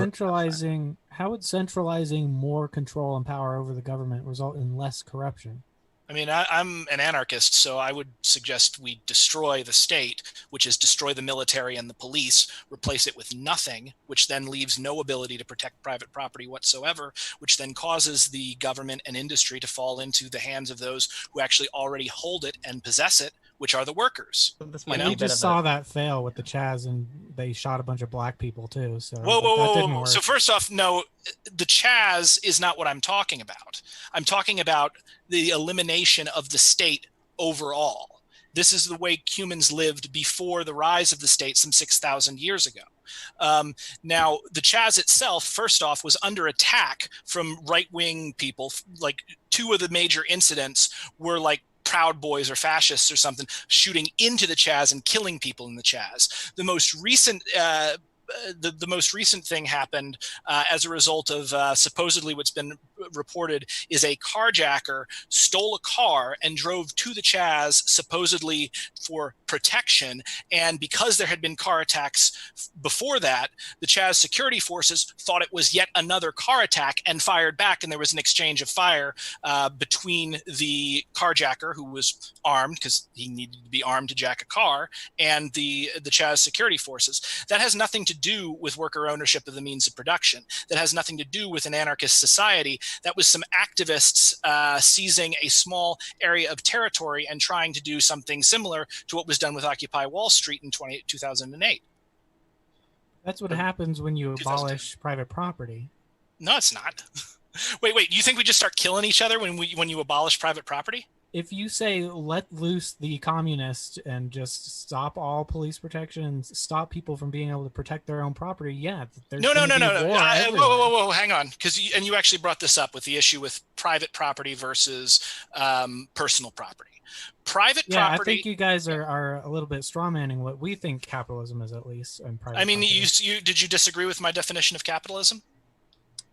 how would centralizing more control and power over the government result in less corruption? I mean, I'm an anarchist, so I would suggest we destroy the state, which is destroy the military and the police, replace it with nothing, which then leaves no ability to protect private property whatsoever, which then causes the government and industry to fall into the hands of those who actually already hold it and possess it, which are the workers. This might we just saw that fail with the Chaz, and they shot a bunch of black people too. So whoa. So first off, no, the Chaz is not what I'm talking about. I'm talking about the elimination of the state overall. This is the way humans lived before the rise of the state some 6,000 years ago. Now, the Chaz itself, first off, was under attack from right-wing people. Like, two of the major incidents were like Proud Boys or fascists or something shooting into the Chaz and killing people in the Chaz. The most recent the most recent thing happened as a result of supposedly what's been reported is a carjacker stole a car and drove to the Chaz supposedly for protection. And because there had been car attacks before that, the Chaz security forces thought it was yet another car attack and fired back. And there was an exchange of fire between the carjacker, who was armed because he needed to be armed to jack a car, and the Chaz security forces. That has nothing to do with worker ownership of the means of production. That has nothing to do with an anarchist society. That was some activists seizing a small area of territory and trying to do something similar to what was done with Occupy Wall Street in 2008. That's what happens when you abolish private property. No, it's not. Wait, you think we just start killing each other when you abolish private property? If you say let loose the communists and just stop all police protection and stop people from being able to protect their own property, yeah. No. Whoa, hang on. Because you actually brought this up with the issue with private property versus personal property. Private property. I think you guys are a little bit strawmanning what we think capitalism is, at least. And private property. Did you disagree with my definition of capitalism?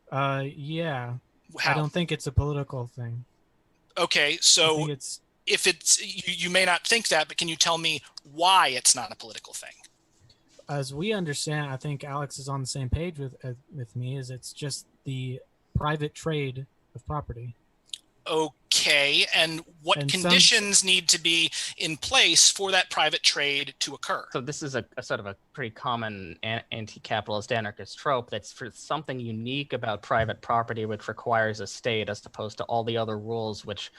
Yeah. How? I don't think it's a political thing. Okay, so if it's you may not think that, but can you tell me why it's not a political thing? As we understand, I think Alex is on the same page with me. Is it's just the private trade of property. Okay, and what conditions need to be in place for that private trade to occur? So this is a sort of a pretty common anti-capitalist anarchist trope that's for something unique about private property, which requires a state as opposed to all the other rules which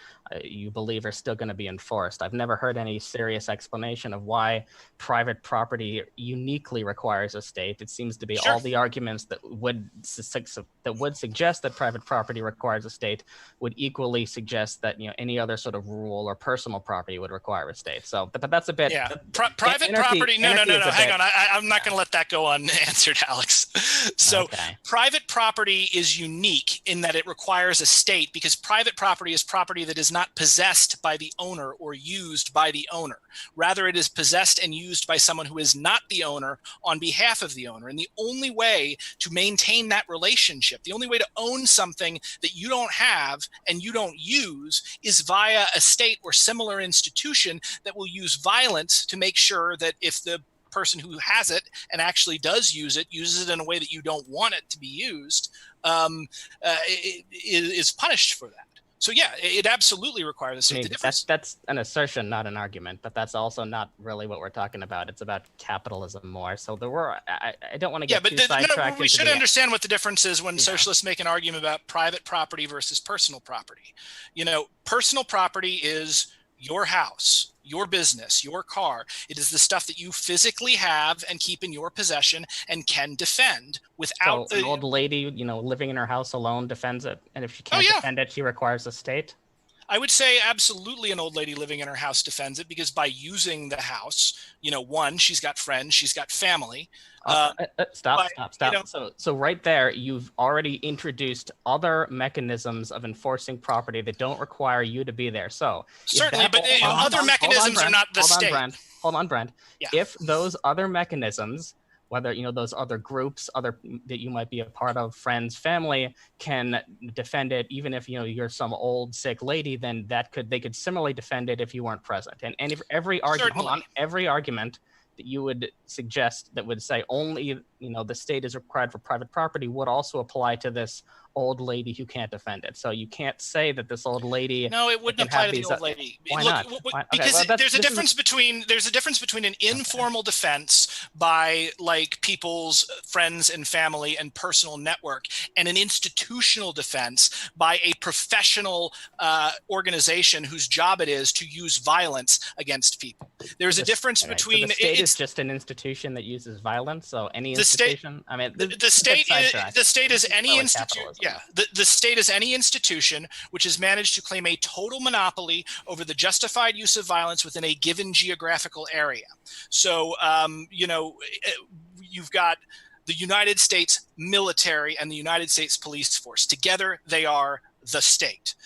you believe are still going to be enforced. I've never heard any serious explanation of why private property uniquely requires a state. It seems to be all the arguments that would suggest that private property requires a state would equally suggest that any other sort of rule or personal property would require a state. So, but that's a bit private property. No. Hang on, I'm not going to let that go unanswered, Alex. So, private property is unique in that it requires a state because private property is property that is not possessed by the owner or used by the owner. Rather, it is possessed and used by someone who is not the owner on behalf of the owner. And the only way to maintain that relationship, the only way to own something that you don't have and you don't use is via a state or similar institution that will use violence to make sure that if the person who has it and actually does use it, uses it in a way that you don't want it to be used, is punished for that. So yeah, it absolutely requires a state. That's an assertion, not an argument, but that's also not really what we're talking about. It's about capitalism more. So I don't want to get too sidetracked. We should understand what the difference is when socialists make an argument about private property versus personal property. Personal property is your house, your business, your car. It is the stuff that you physically have and keep in your possession and can defend without an old lady, living in her house alone defends it. And if she can't defend it, she requires a state. I would say absolutely an old lady living in her house defends it because by using the house, one, she's got friends, she's got family. Stop. So right there, you've already introduced other mechanisms of enforcing property that don't require you to be there. So certainly, but other mechanisms are not the state. Hold on, Brent. Yeah. If those other mechanisms, whether those other groups, that you might be a part of, friends, family, can defend it, even if you're some old sick lady, then they could similarly defend it if you weren't present. And every argument that you would suggest that would say only the state is required for private property would also apply to this old lady who can't defend it. So you can't say that this old lady. No, it wouldn't apply to the old lady. Why not? Because there's a difference between an informal defense by people's friends and family and personal network, and an institutional defense by a professional organization whose job it is to use violence against people. There's a difference between. So the state is just an institution that uses violence. So any institution. The state is any institution. Yeah, the state is any institution which has managed to claim a total monopoly over the justified use of violence within a given geographical area. So, you've got the United States military and the United States police force. Together, they are the state.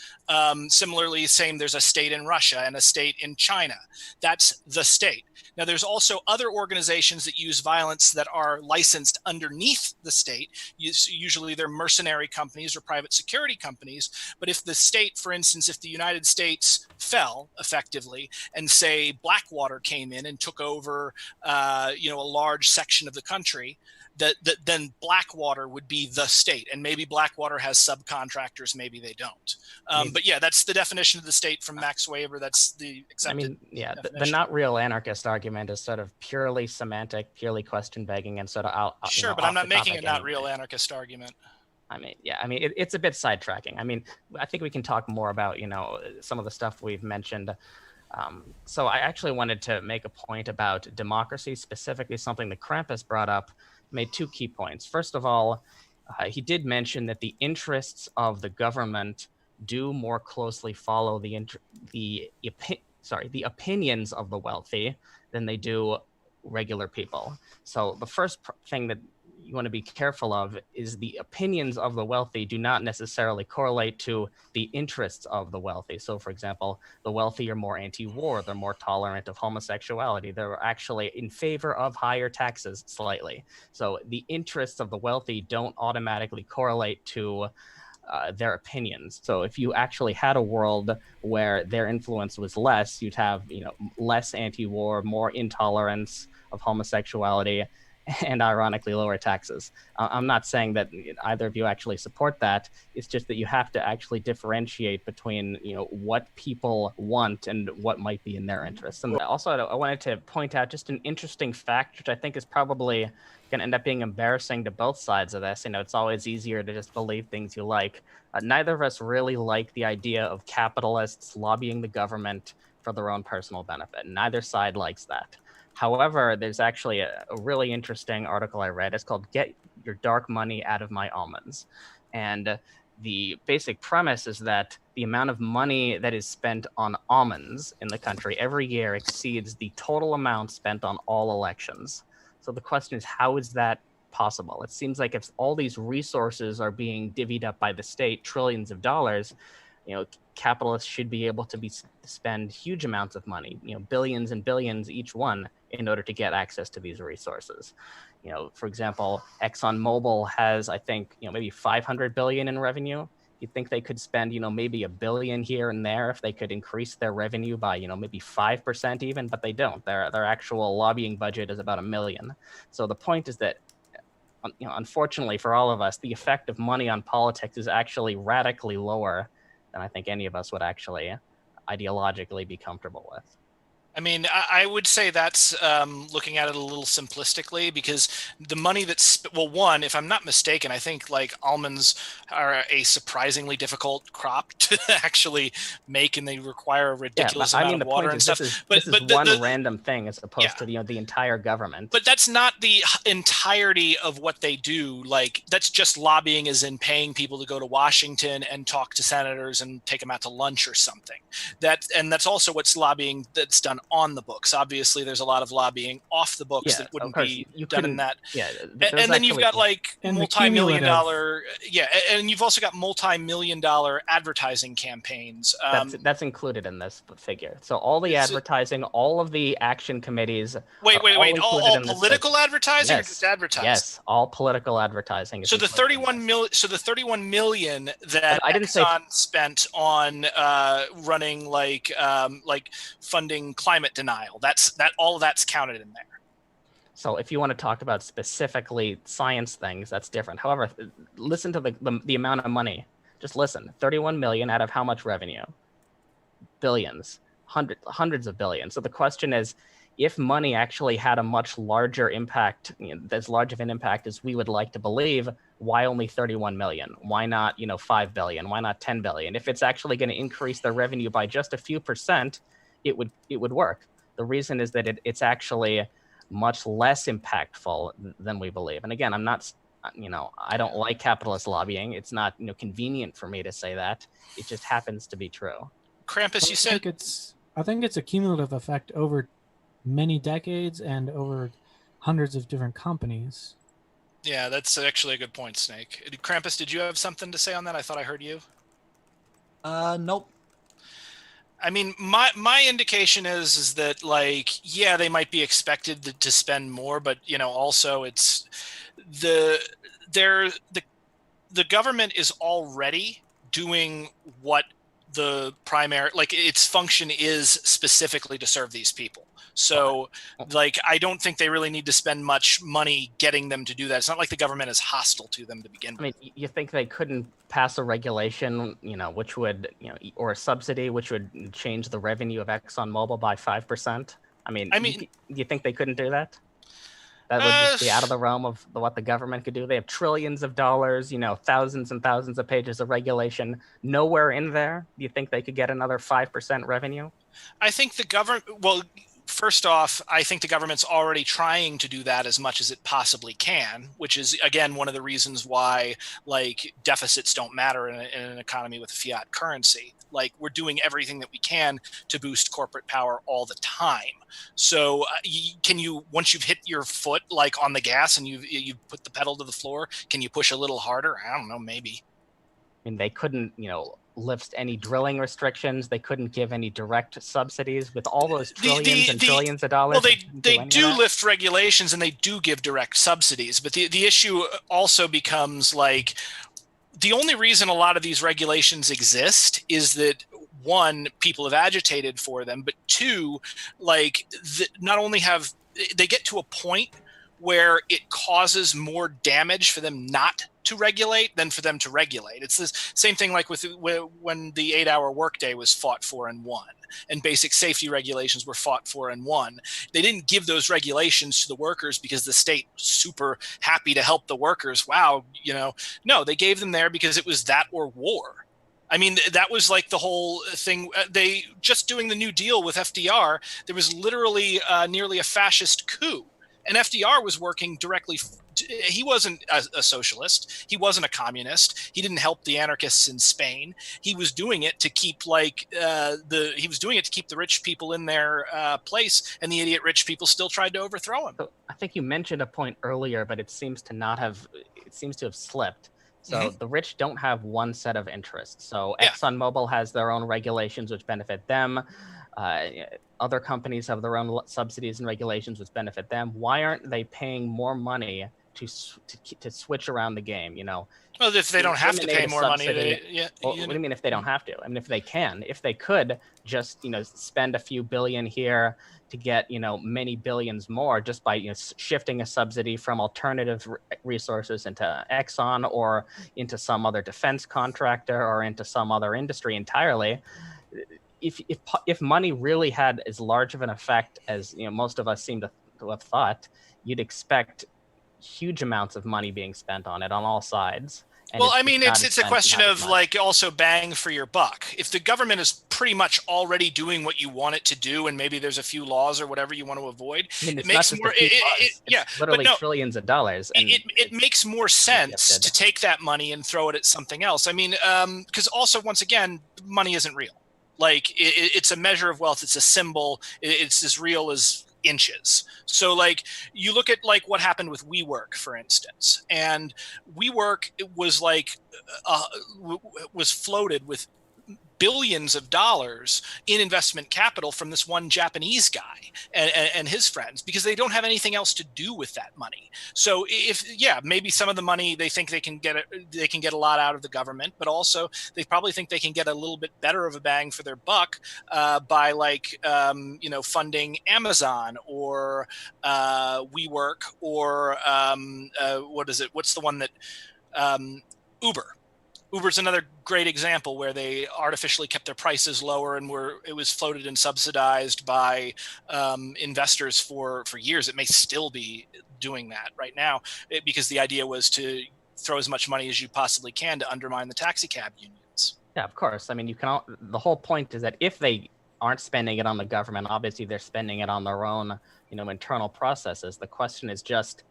Similarly, there's a state in Russia and a state in China. That's the state. Now, there's also other organizations that use violence that are licensed underneath the state. Usually they're mercenary companies or private security companies. But if the state, for instance, if the United States fell effectively and say Blackwater came in and took over, a large section of the country, then Blackwater would be the state, and maybe Blackwater has subcontractors, maybe they don't. But yeah, that's the definition of the state from Max Weber. That's the accepted. The not real anarchist argument is sort of purely semantic, purely question begging, and sort of sure, but I'm not making a not real anarchist argument. It's a bit sidetracking. I think we can talk more about some of the stuff we've mentioned. So I actually wanted to make a point about democracy, specifically something that Krampus brought up. Made two key points. First of all, he did mention that the interests of the government do more closely follow the opinions of the wealthy than they do regular people. So the first thing that you want to be careful of is the opinions of the wealthy do not necessarily correlate to the interests of the wealthy. So, for example, the wealthy are more anti-war, they're more tolerant of homosexuality, they're actually in favor of higher taxes slightly. So the interests of the wealthy don't automatically correlate to their opinions. So if you actually had a world where their influence was less, you'd have less anti-war, more intolerance of homosexuality, and ironically lower taxes. I'm not saying that either of you actually support that. It's just that you have to actually differentiate between what people want and what might be in their interests. And also I wanted to point out just an interesting fact, which I think is probably going to end up being embarrassing to both sides of this. It's always easier to just believe things you like. Neither of us really like the idea of capitalists lobbying the government for their own personal benefit. Neither side likes that. However, there's actually a really interesting article I read. It's called Get Your Dark Money Out of My Almonds. And the basic premise is that the amount of money that is spent on almonds in the country every year exceeds the total amount spent on all elections. So the question is, how is that possible? It seems like if all these resources are being divvied up by the state, trillions of dollars, capitalists should be able to spend huge amounts of money, billions and billions each one, in order to get access to these resources. For example, ExxonMobil has, I think, maybe 500 billion in revenue. You'd think they could spend, maybe $1 billion here and there if they could increase their revenue by, maybe 5% even, but they don't. Their actual lobbying budget is about $1 million. So the point is that, unfortunately for all of us, the effect of money on politics is actually radically lower than I think any of us would actually ideologically be comfortable with. I would say that's looking at it a little simplistically, because the money that's, one, if I'm not mistaken, I think almonds are a surprisingly difficult crop to actually make, and they require a ridiculous amount of water and stuff. This is one random thing as opposed to the entire government. But that's not the entirety of what they do. That's just lobbying, as in paying people to go to Washington and talk to senators and take them out to lunch or something. That's also what's lobbying that's done on the books. Obviously, there's a lot of lobbying off the books that wouldn't be done in that. Yeah, and then you've got multi-million-dollar. Yeah, and you've also got multi-million-dollar advertising campaigns. That's included in this figure. So all the advertising, all of the action committees. Wait! All political advertising, or just advertising? Yes, all political advertising. So the 31 million that Exxon spent on running funding climate denial. All of that's counted in there. So if you want to talk about specifically science things, that's different. However, listen to the amount of money. Just listen. 31 million out of how much revenue? Billions, hundreds of billions. So the question is, if money actually had a much larger impact, as large of an impact as we would like to believe, why only 31 million? Why not, 5 billion? Why not 10 billion? If it's actually going to increase their revenue by just a few percent, it would work. The reason is that it's actually much less impactful than we believe. And again, I'm not, I don't like capitalist lobbying. It's not, convenient for me to say that. It just happens to be true. Krampus, you said I think it's a cumulative effect over many decades and over hundreds of different companies. Yeah, that's actually a good point, Snake. Krampus, did you have something to say on that? I thought I heard you. Nope. I mean, my indication is that, like, yeah, they might be expected to spend more, but also it's the government is already doing what the primary, like, its function is specifically to serve these people. So, like, I don't think they really need to spend much money getting them to do that. It's not like the government is hostile to them to begin with. I mean, you think they couldn't pass a regulation, which would, or a subsidy, which would change the revenue of ExxonMobil by 5%? I mean, you think they couldn't do that? That would just be out of the realm of what the government could do. They have trillions of dollars, thousands and thousands of pages of regulation. Nowhere in there, do you think they could get another 5% revenue? I think the government, well, first off, I think the government's already trying to do that as much as it possibly can, which is, again, one of the reasons why, like, deficits don't matter in an economy with a fiat currency. Like, we're doing everything that we can to boost corporate power all the time. So can you, once you've hit your foot, like, on the gas and you've put the pedal to the floor, can you push a little harder? I don't know, maybe. I mean, they couldn't, lift any drilling restrictions. They couldn't give any direct subsidies with all those trillions and trillions of dollars. Well, they do lift regulations and they do give direct subsidies. But the issue also becomes, like, the only reason a lot of these regulations exist is that, one, people have agitated for them, but two, like, not only have they get to a point where it causes more damage for them not to regulate than for them to regulate. It's the same thing like with when the 8-hour workday was fought for and won, and basic safety regulations were fought for and won. They didn't give those regulations to the workers because the state was super happy to help the workers. Wow, no, they gave them there because it was that or war. I mean, that was like the whole thing. They just doing the New Deal with FDR, there was literally nearly a fascist coup. And FDR was working directly. He wasn't a socialist. He wasn't a communist. He didn't help the anarchists in Spain. He was doing it to keep he was doing it to keep the rich people in their place, and the idiot rich people still tried to overthrow him. So I think you mentioned a point earlier, but it seems to have slipped. So the rich don't have one set of interests. So ExxonMobil has their own regulations which benefit them. Other companies have their own subsidies and regulations which benefit them. Why aren't they paying more money to switch around the game? Well, if they don't have to pay more money, what do you mean if they don't have to? I mean, if they could just spend a few billion here to get many billions more just by shifting a subsidy from alternative resources into Exxon or into some other defense contractor or into some other industry entirely. If money really had as large of an effect as most of us seem to have thought, you'd expect huge amounts of money being spent on it on all sides. Well, I mean, it's a question of, like, also bang for your buck. If the government is pretty much already doing what you want it to do, and maybe there's a few laws or whatever you want to avoid, it makes more. Literally trillions of dollars. And it makes more sense to take that money and throw it at something else. I mean, because also, once again, money isn't real. Like, it's a measure of wealth. It's a symbol. It's as real as inches. So, like, you look at, like, what happened with WeWork, for instance, and WeWork was was floated with billions of dollars in investment capital from this one Japanese guy and his friends, because they don't have anything else to do with that money. So maybe some of the money they think they can get a lot out of the government, but also they probably think they can get a little bit better of a bang for their buck by funding Amazon or WeWork or what's the one that Uber. Uber's another great example where they artificially kept their prices lower and it was floated and subsidized by investors for years. It may still be doing that right now because the idea was to throw as much money as you possibly can to undermine the taxi cab unions. Yeah, of course. I mean, the whole point is that if they aren't spending it on the government, obviously they're spending it on their own, internal processes. The question is just,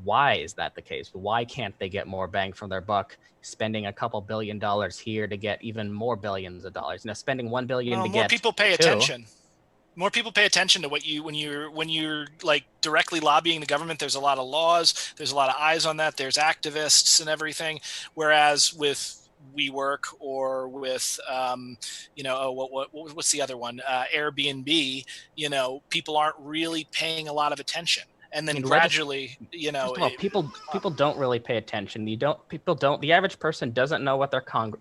why is that the case? Why can't they get more bang from their buck spending a couple $1 billion here to get even more billions of dollars? Spending $1 billion to more get people pay attention. More people pay attention to what you when you're like directly lobbying the government. There's a lot of laws, there's a lot of eyes on that, there's activists and everything, whereas with WeWork or with what's the other one, Airbnb, people aren't really paying a lot of attention, and then gradually First of all, people don't really pay attention. The average person doesn't know what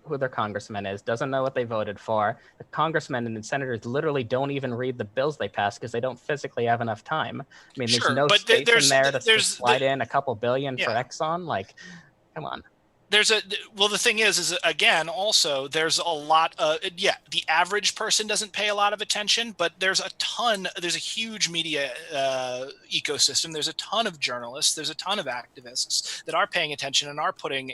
who their congressman is, doesn't know what they voted for. The congressmen and the senators literally don't even read the bills they pass because they don't physically have enough time. I mean, there's no space in there to slide in a couple billion for Exxon. Like, come on. The thing is again, also there's a lot of, the average person doesn't pay a lot of attention, but there's a huge media ecosystem. There's a ton of journalists, there's a ton of activists that are paying attention and are putting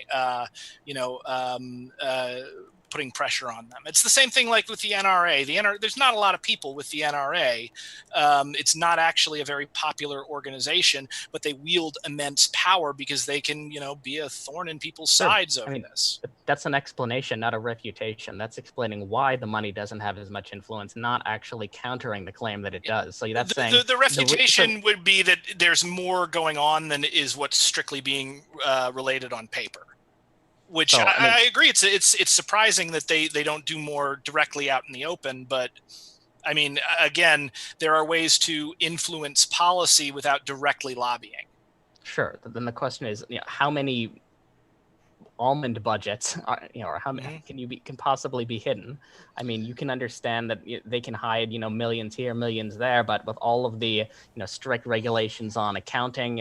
putting pressure on them. It's the same thing like with the NRA. There's not a lot of people with the NRA. It's not actually a very popular organization, but they wield immense power because they can, be a thorn in people's sides over this. That's an explanation, not a refutation. That's explaining why the money doesn't have as much influence, not actually countering the claim that it does. So that's saying the refutation would be that there's more going on than is what's strictly being related on paper. Which I agree. It's surprising that they don't do more directly out in the open. But I mean, again, there are ways to influence policy without directly lobbying. Sure. Then the question is, how many almond budgets are, or how many can possibly be hidden? I mean, you can understand that they can hide, millions here, millions there, but with all of the, strict regulations on accounting,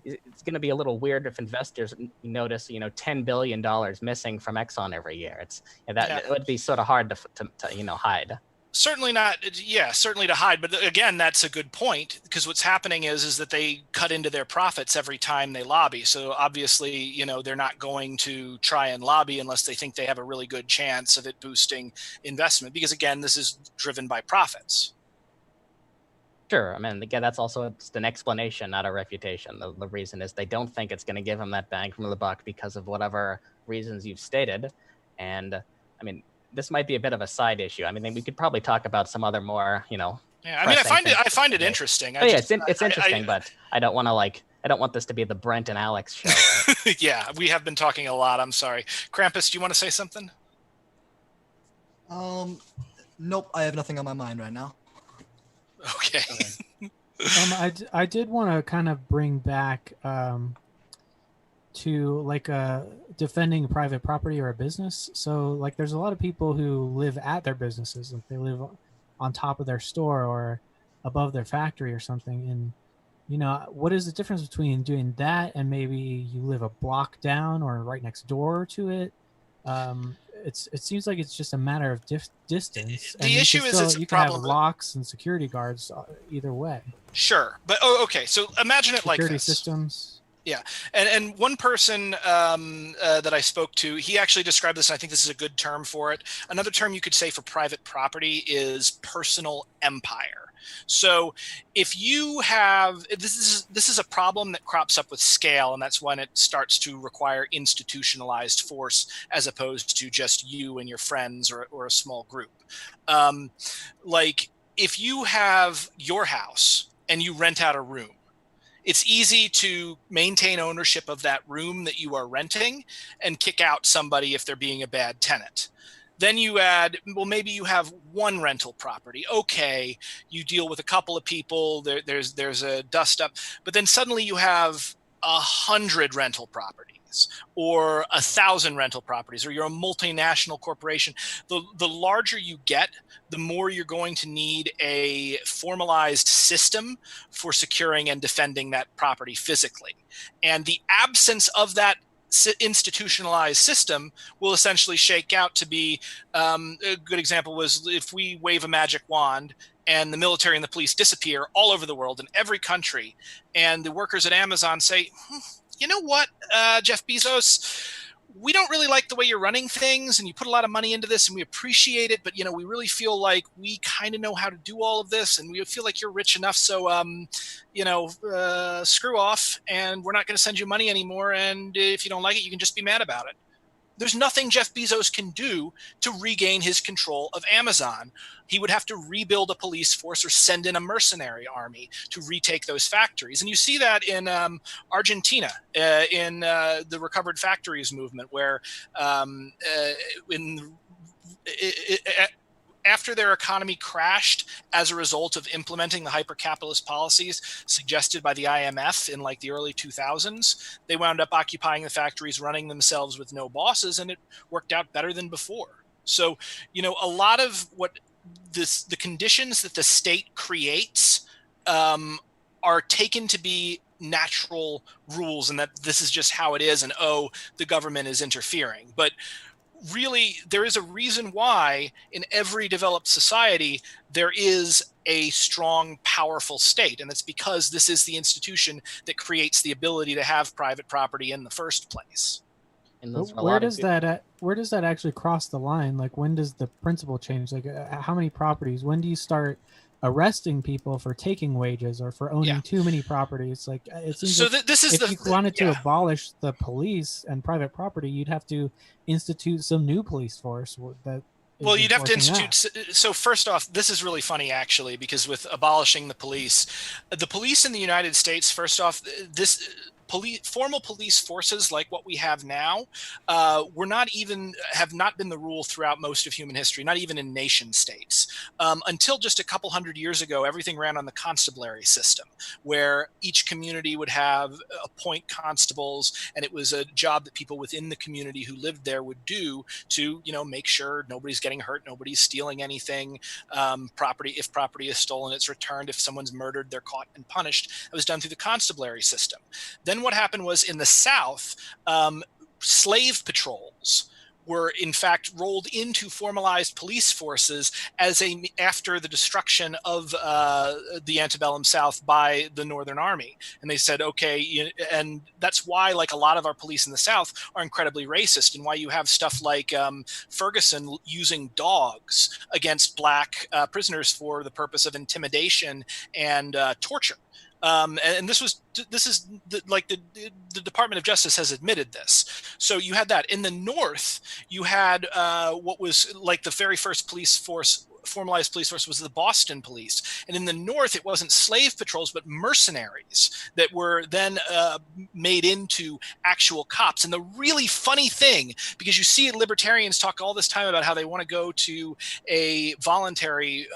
it's going to be a little weird if investors notice, $10 billion missing from Exxon every year. It would be sort of hard to hide. Certainly not. Yeah, certainly to hide. But again, that's a good point, because what's happening is that they cut into their profits every time they lobby. So obviously, they're not going to try and lobby unless they think they have a really good chance of it boosting investment, because again, this is driven by profits. Sure. I mean, again, that's also just an explanation, not a refutation. The reason is they don't think it's going to give them that bang from the buck because of whatever reasons you've stated. And I mean, this might be a bit of a side issue. I mean, we could probably talk about some other more, Yeah, I mean, I find it interesting. It's interesting, but I don't want to I don't want this to be the Brent and Alex show. Right? Yeah, we have been talking a lot. I'm sorry. Krampus, do you want to say something? Nope. I have nothing on my mind right now. Okay. I did want to kind of bring back to defending private property or a business. So there's a lot of people who live at their businesses, like they live on top of their store or above their factory or something. And what is the difference between doing that and maybe you live a block down or right next door to it? It seems like it's just a matter of distance. The issue is it's you can have locks and security guards either way. Sure, but okay. So imagine it like this. Security systems. Yeah, and one person that I spoke to, he actually described this, and I think this is a good term for it. Another term you could say for private property is personal empire. So if you have, this is a problem that crops up with scale, and that's when it starts to require institutionalized force as opposed to just you and your friends or a small group. Like if you have your house and you rent out a room, it's easy to maintain ownership of that room that you are renting and kick out somebody if they're being a bad tenant. Then you add, well, maybe you have one rental property. Okay, you deal with a couple of people, there's a dust up, but then suddenly you have 100 rental properties or 1,000 rental properties, or you're a multinational corporation. The larger you get, the more you're going to need a formalized system for securing and defending that property physically. And the absence of that institutionalized system will essentially shake out to be, a good example was if we wave a magic wand and the military and the police disappear all over the world in every country, and the workers at Amazon say, you know what, Jeff Bezos, we don't really like the way you're running things, and you put a lot of money into this and we appreciate it, but we really feel like we kind of know how to do all of this, and we feel like you're rich enough, so screw off, and we're not going to send you money anymore, and if you don't like it, you can just be mad about it. There's nothing Jeff Bezos can do to regain his control of Amazon. He would have to rebuild a police force or send in a mercenary army to retake those factories. And you see that in Argentina, in the Recovered Factories movement, where after their economy crashed as a result of implementing the hyper-capitalist policies suggested by the IMF in like the early 2000s, they wound up occupying the factories, running themselves with no bosses, and it worked out better than before. So, a lot of what the conditions that the state creates are taken to be natural rules, and that this is just how it is, and the government is interfering. But really, there is a reason why in every developed society there is a strong, powerful state, and it's because this is the institution that creates the ability to have private property in the first place. And where does that actually cross the line? Like, when does the principle change? Like, how many properties? When do you start arresting people for taking wages or for owning too many properties? Like, it seems so like this is if you wanted to abolish the police and private property, you'd have to institute some new police force you'd have to institute. So first off, this is really funny, actually, because with abolishing the police in the United States, first off, formal police forces like what we have now have not been the rule throughout most of human history, not even in nation states. Until just a couple hundred years ago, everything ran on the constabulary system, where each community would appoint constables, and it was a job that people within the community who lived there would do to, make sure nobody's getting hurt, nobody's stealing anything. If property is stolen, it's returned. If someone's murdered, they're caught and punished. It was done through the constabulary system. Then what happened was, in the South, slave patrols were in fact rolled into formalized police forces after the destruction of the antebellum South by the Northern Army. And they said, and that's why like a lot of our police in the South are incredibly racist, and why you have stuff like Ferguson using dogs against black prisoners for the purpose of intimidation and torture. And this is the Department of Justice has admitted this. So you had that. In the North, you had what was like the very first formalized police force was the Boston Police. And in the North, it wasn't slave patrols, but mercenaries that were then made into actual cops. And the really funny thing, because you see libertarians talk all this time about how they want to go to a voluntary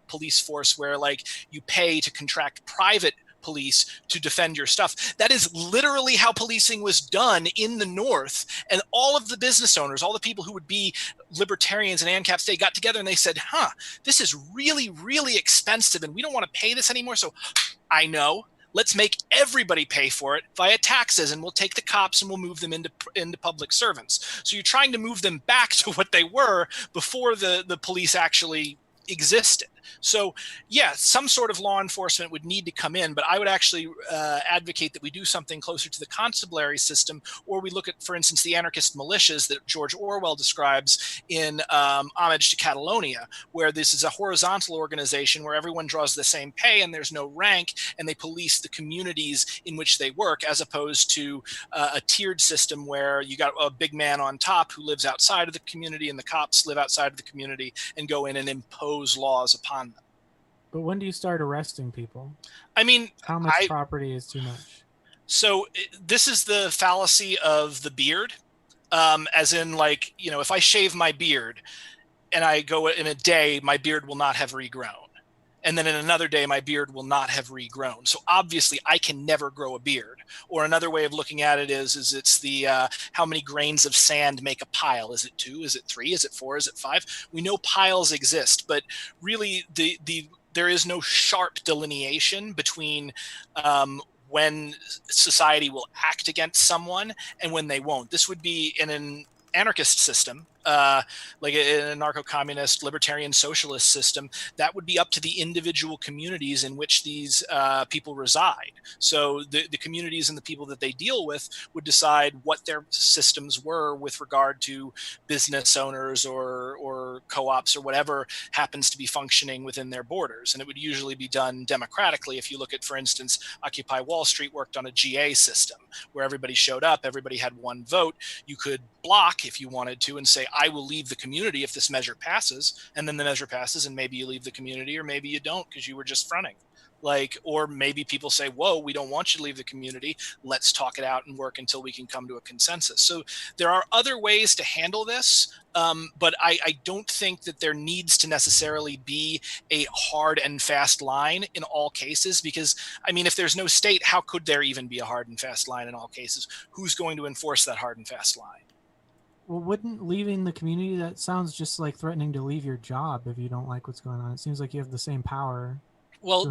police force where like you pay to contract private police to defend your stuff. That is literally how policing was done in the North. And all of the business owners, all the people who would be libertarians in ANCAP state got together and they said, this is really, really expensive and we don't want to pay this anymore. So I know, let's make everybody pay for it via taxes, and we'll take the cops and we'll move them into public servants. So you're trying to move them back to what they were before the police actually existed. So yeah, some sort of law enforcement would need to come in, but I would actually advocate that we do something closer to the constabulary system, or we look at, for instance, the anarchist militias that George Orwell describes in Homage to Catalonia, where this is a horizontal organization where everyone draws the same pay and there's no rank, and they police the communities in which they work, as opposed to a tiered system where you got a big man on top who lives outside of the community and the cops live outside of the community and go in and impose laws upon them. But when do you start arresting people? I mean, how much property is too much? So this is the fallacy of the beard, as in, like, if I shave my beard and I go in a day, my beard will not have regrown. And then in another day, my beard will not have regrown. So obviously I can never grow a beard. Or another way of looking at it is it's the how many grains of sand make a pile? Is it 2? Is it 3? Is it 4? Is it 5? We know piles exist, but really there is no sharp delineation between when society will act against someone and when they won't. This would be in an anarchist system. like in a anarcho-communist libertarian socialist system, that would be up to the individual communities in which these people reside. So the communities and the people that they deal with would decide what their systems were with regard to business owners or co-ops or whatever happens to be functioning within their borders. And it would usually be done democratically. If you look at, for instance, Occupy Wall Street worked on a GA system where everybody showed up, everybody had one vote. You could block if you wanted to and say, I will leave the community if this measure passes, and then the measure passes and maybe you leave the community or maybe you don't because you were just fronting. Like, or maybe people say, whoa, we don't want you to leave the community. Let's talk it out and work until we can come to a consensus. So there are other ways to handle this, but I don't think that there needs to necessarily be a hard and fast line in all cases, because, I mean, if there's no state, how could there even be a hard and fast line in all cases? Who's going to enforce that hard and fast line? Well, wouldn't leaving the community, that sounds just like threatening to leave your job if you don't like what's going on. It seems like you have the same power. Well,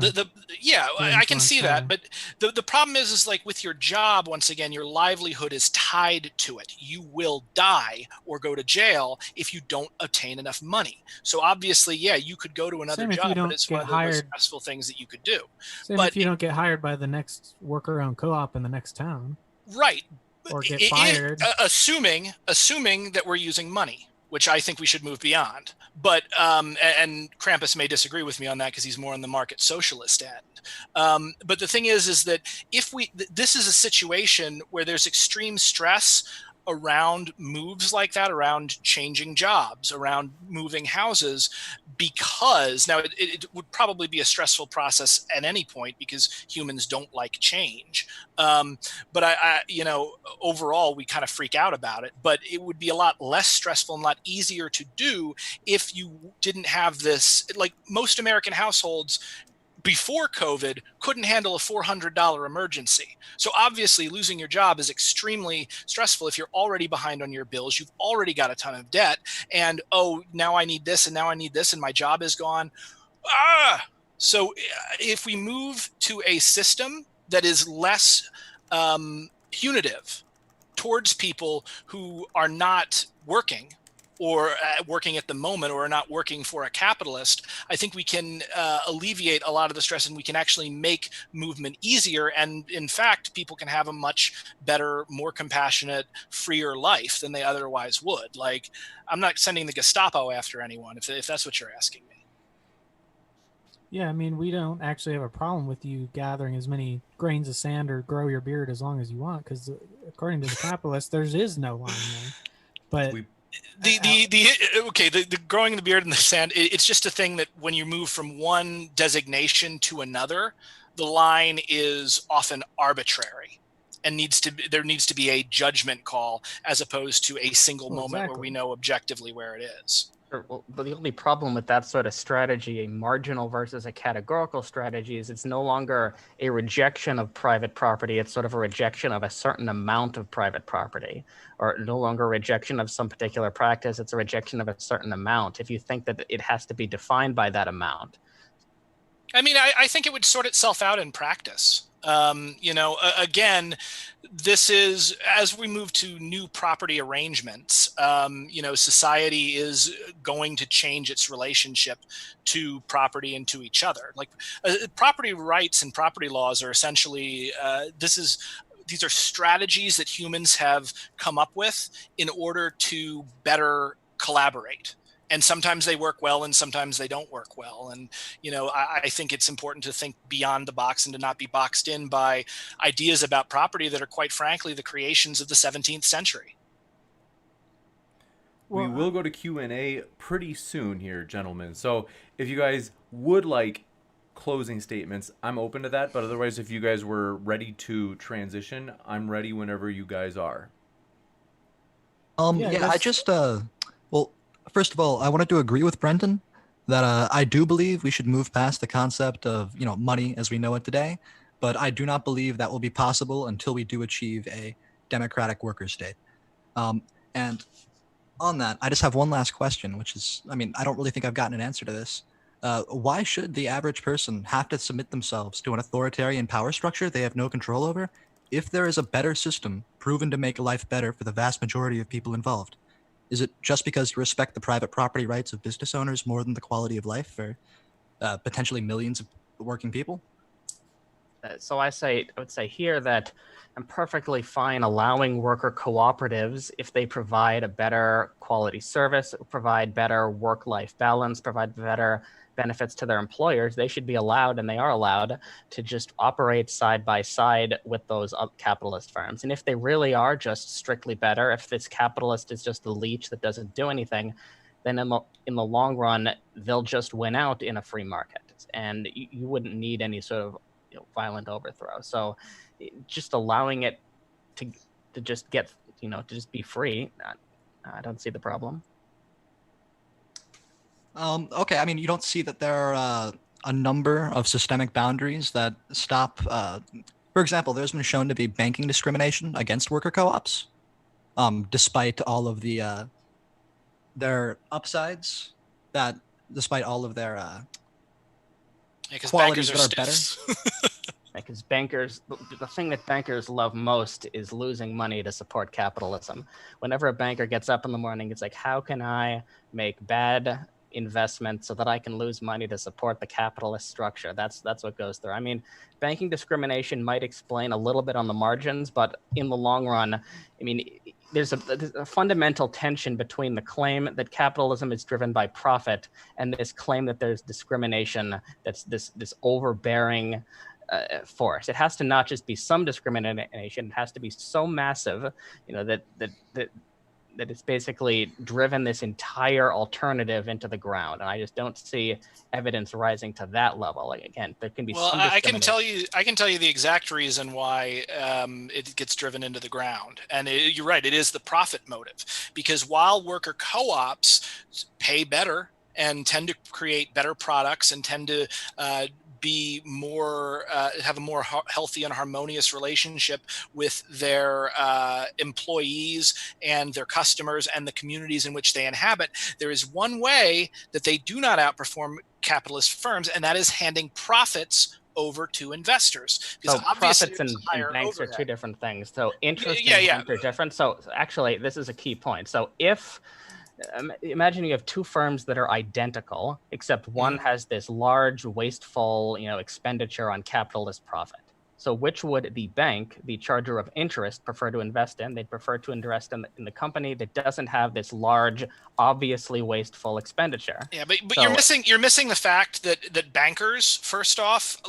I can see that, but the problem is like with your job, once again, your livelihood is tied to it. You will die or go to jail if you don't obtain enough money. So obviously, yeah, you could go to another job, but it's one of the most stressful things that you could do. Same if you don't get hired by the next worker-owned co-op in the next town. Right. Or get fired. Assuming that we're using money, which I think we should move beyond. But, and Krampus may disagree with me on that because he's more on the market socialist end. But the thing is that if this is a situation where there's extreme stress around moves like that, around changing jobs, around moving houses, because now it would probably be a stressful process at any point because humans don't like change. But I overall, we kind of freak out about it, but it would be a lot less stressful and a lot easier to do if you didn't have this. Like most American households before COVID couldn't handle a $400 emergency. So obviously losing your job is extremely stressful if you're already behind on your bills, you've already got a ton of debt, and now I need this and now I need this and my job is gone. So if we move to a system that is less punitive towards people who are not working or working at the moment or are not working for a capitalist, I think we can alleviate a lot of the stress and we can actually make movement easier. And in fact, people can have a much better, more compassionate, freer life than they otherwise would. Like, I'm not sending the Gestapo after anyone, if that's what you're asking me. Yeah, I mean, we don't actually have a problem with you gathering as many grains of sand or grow your beard as long as you want, because according to the capitalists, there is no line there. But the growing the beard in the sand, it's just a thing that when you move from one designation to another, the line is often arbitrary and there needs to be a judgment call as opposed to a single moment where we know objectively where it is. Well, but the only problem with that sort of strategy, a marginal versus a categorical strategy, is it's no longer a rejection of private property. It's sort of a rejection of a certain amount of private property, or no longer a rejection of some particular practice. It's a rejection of a certain amount. If you think that it has to be defined by that amount. I mean, I think it would sort itself out in practice. Again, this is, as we move to new property arrangements, society is going to change its relationship to property and to each other. Like property rights and property laws are essentially, these are strategies that humans have come up with in order to better collaborate. And sometimes they work well and sometimes they don't work well. And, I think it's important to think beyond the box and to not be boxed in by ideas about property that are, quite frankly, the creations of the 17th century. We will go to Q&A pretty soon here, gentlemen. So if you guys would like closing statements, I'm open to that. But otherwise, if you guys were ready to transition, I'm ready whenever you guys are. First of all, I wanted to agree with Brenton that I do believe we should move past the concept of money as we know it today, but I do not believe that will be possible until we do achieve a democratic worker state. And on that, I just have one last question, which is, I don't really think I've gotten an answer to this. Why should the average person have to submit themselves to an authoritarian power structure they have no control over if there is a better system proven to make life better for the vast majority of people involved? Is it just because you respect the private property rights of business owners more than the quality of life for potentially millions of working people? So I would say here that I'm perfectly fine allowing worker cooperatives if they provide a better quality service, provide better work-life balance, provide better benefits to their employers. They should be allowed, and they are allowed, to just operate side by side with those capitalist firms. And if they really are just strictly better, if this capitalist is just a leech that doesn't do anything, then in the long run, they'll just win out in a free market. And you wouldn't need any sort of violent overthrow. So just allowing it to just get, to just be free, I don't see the problem. Okay, I mean, you don't see that there are a number of systemic boundaries that stop. For example, there's been shown to be banking discrimination against worker co-ops, despite all of the their upsides. That despite all of their qualities that are better. Because the thing that bankers love most is losing money to support capitalism. Whenever a banker gets up in the morning, it's like, how can I make bad investments so that I can lose money to support the capitalist structure? That's what goes through. I mean, banking discrimination might explain a little bit on the margins, but in the long run, I mean, there's a fundamental tension between the claim that capitalism is driven by profit and this claim that there's discrimination that's this overbearing force. It has to not just be some discrimination; it has to be so massive, that it's basically driven this entire alternative into the ground. And I just don't see evidence rising to that level. Like, again, there can be some discrimination. I can tell you the exact reason why it gets driven into the ground. And you're right, it is the profit motive. Because while worker co-ops pay better and tend to create better products and tend to be more have a more healthy and harmonious relationship with their employees and their customers and the communities in which they inhabit, there is one way that they do not outperform capitalist firms, and that is handing profits over to investors. So profits and banks are two different things. So interest and banks are different. So actually, this is a key point. So if imagine you have two firms that are identical, except one has this large, wasteful, expenditure on capitalist profit. So which would the bank, the charger of interest, prefer to invest in? They'd prefer to invest in the company that doesn't have this large, obviously wasteful expenditure. Yeah, but so, you're missing the fact that bankers, first off,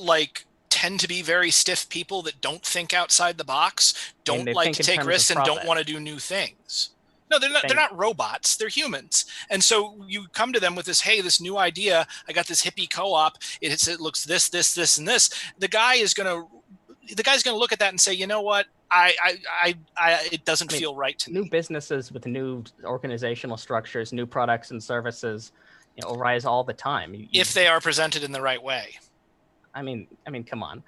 tend to be very stiff people that don't think outside the box, don't like to take risks, and don't want to do new things. No, they're not robots. They're humans. And so you come to them with this new idea. I got this hippie co-op. It looks this, and this. The guy's going to look at that and say, you know what? It doesn't feel right to me. New businesses with new organizational structures, new products and services, arise all the time. If they are presented in the right way. I mean, come on.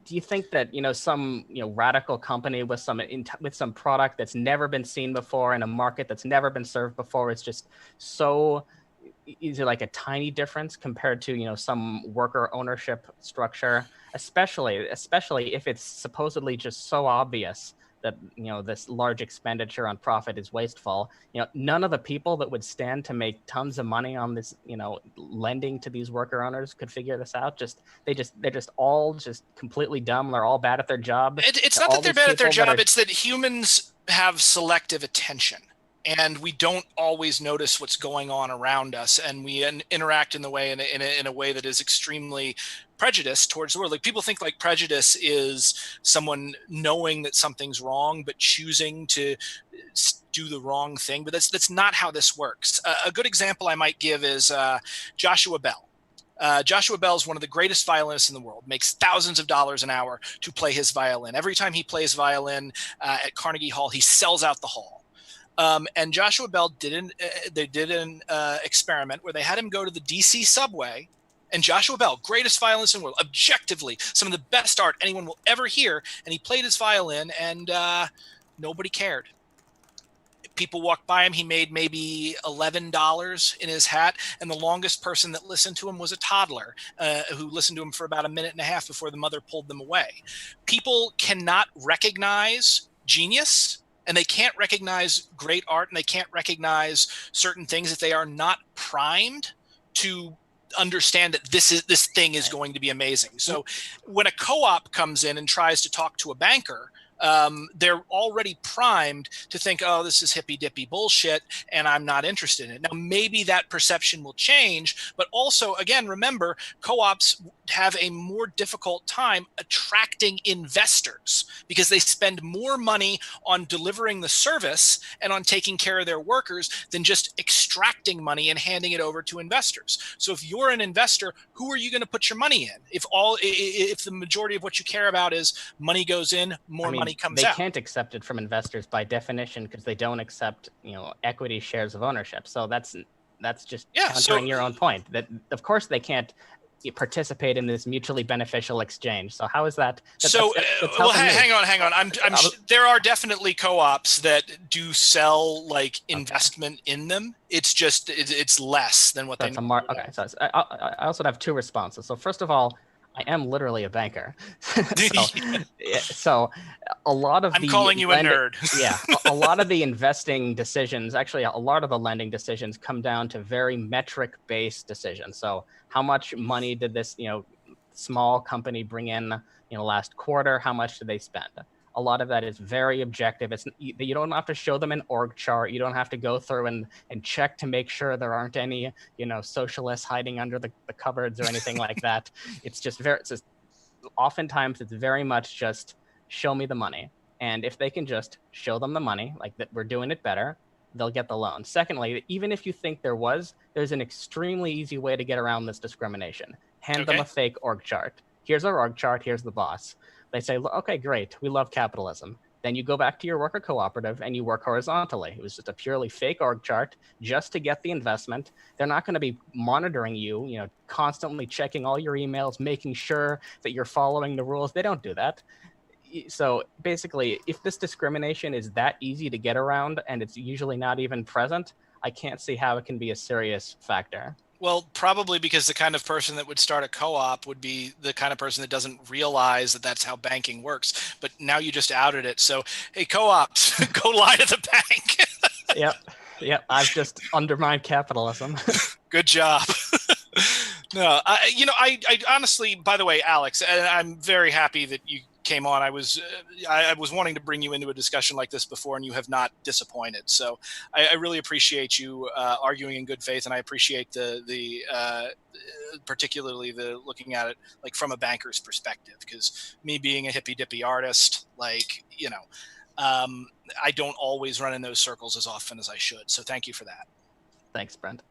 Do you think that some radical company with some product that's never been seen before in a market that's never been served before is just so easy, like a tiny difference compared to some worker ownership structure, especially if it's supposedly just so obvious that this large expenditure on profit is wasteful? None of the people that would stand to make tons of money on this lending to these worker owners could figure this out. They're just all completely dumb. They're all bad at their job. It's not that they're bad at their job. It's that humans have selective attention, and we don't always notice what's going on around us, and we interact in a way that is extremely prejudiced towards the world. Like, people think prejudice is someone knowing that something's wrong but choosing to do the wrong thing. But that's not how this works. A good example I might give is Joshua Bell. Joshua Bell is one of the greatest violinists in the world, makes thousands of dollars an hour to play his violin. Every time he plays violin at Carnegie Hall, he sells out the hall. And Joshua Bell did an experiment where they had him go to the DC subway, and Joshua Bell, greatest violinist in the world, objectively some of the best art anyone will ever hear, and he played his violin, and nobody cared. People walked by him. He made maybe $11 in his hat, and the longest person that listened to him was a toddler who listened to him for about a minute and a half before the mother pulled them away. People cannot recognize genius and they can't recognize great art, and they can't recognize certain things if they are not primed to understand that this thing is going to be amazing. So when a co-op comes in and tries to talk to a banker, they're already primed to think, oh, this is hippy dippy bullshit and I'm not interested in it. Now, maybe that perception will change, but also, again, remember, co-ops have a more difficult time attracting investors because they spend more money on delivering the service and on taking care of their workers than just extracting money and handing it over to investors. So if you're an investor, who are you going to put your money in? If the majority of what you care about is money goes in, more money comes they out. Can't accept it from investors by definition because they don't accept, equity shares of ownership. So that's just countering your own point. That of course they can't participate in this mutually beneficial exchange. So how is that? Hang on. There are definitely co-ops that do sell like investment in them. It's just it's less than what they. Okay, so I also have two responses. So first of all, I am literally a banker. so a lot of I'm calling you a nerd. A lot of the investing decisions, actually a lot of the lending decisions come down to very metric-based decisions. So how much money did this, small company bring in, last quarter? How much did they spend? A lot of that is very objective. You don't have to show them an org chart. You don't have to go through and check to make sure there aren't any, socialists hiding under the cupboards or anything like that. Oftentimes it's very much just show me the money. And if they can just show them the money, like that we're doing it better, they'll get the loan. Secondly, even if you think there's an extremely easy way to get around this discrimination. Hand them a fake org chart. Here's our org chart. Here's the boss. They say, okay, great. We love capitalism. Then you go back to your worker cooperative and you work horizontally. It was just a purely fake org chart just to get the investment. They're not going to be monitoring you, constantly checking all your emails, making sure that you're following the rules. They don't do that. So basically, if this discrimination is that easy to get around and it's usually not even present, I can't see how it can be a serious factor. Well, probably because the kind of person that would start a co-op would be the kind of person that doesn't realize that that's how banking works. But now you just outed it. So, hey, co-ops, go lie to the bank. Yep. I've just undermined capitalism. Good job. No, I honestly, by the way, Alex, I'm very happy that you came on. I was wanting to bring you into a discussion like this before, and you have not disappointed. So I really appreciate you arguing in good faith, and I appreciate the particularly the looking at it like from a banker's perspective. Because me being a hippy dippy artist, I don't always run in those circles as often as I should. So thank you for that. Thanks, Brent.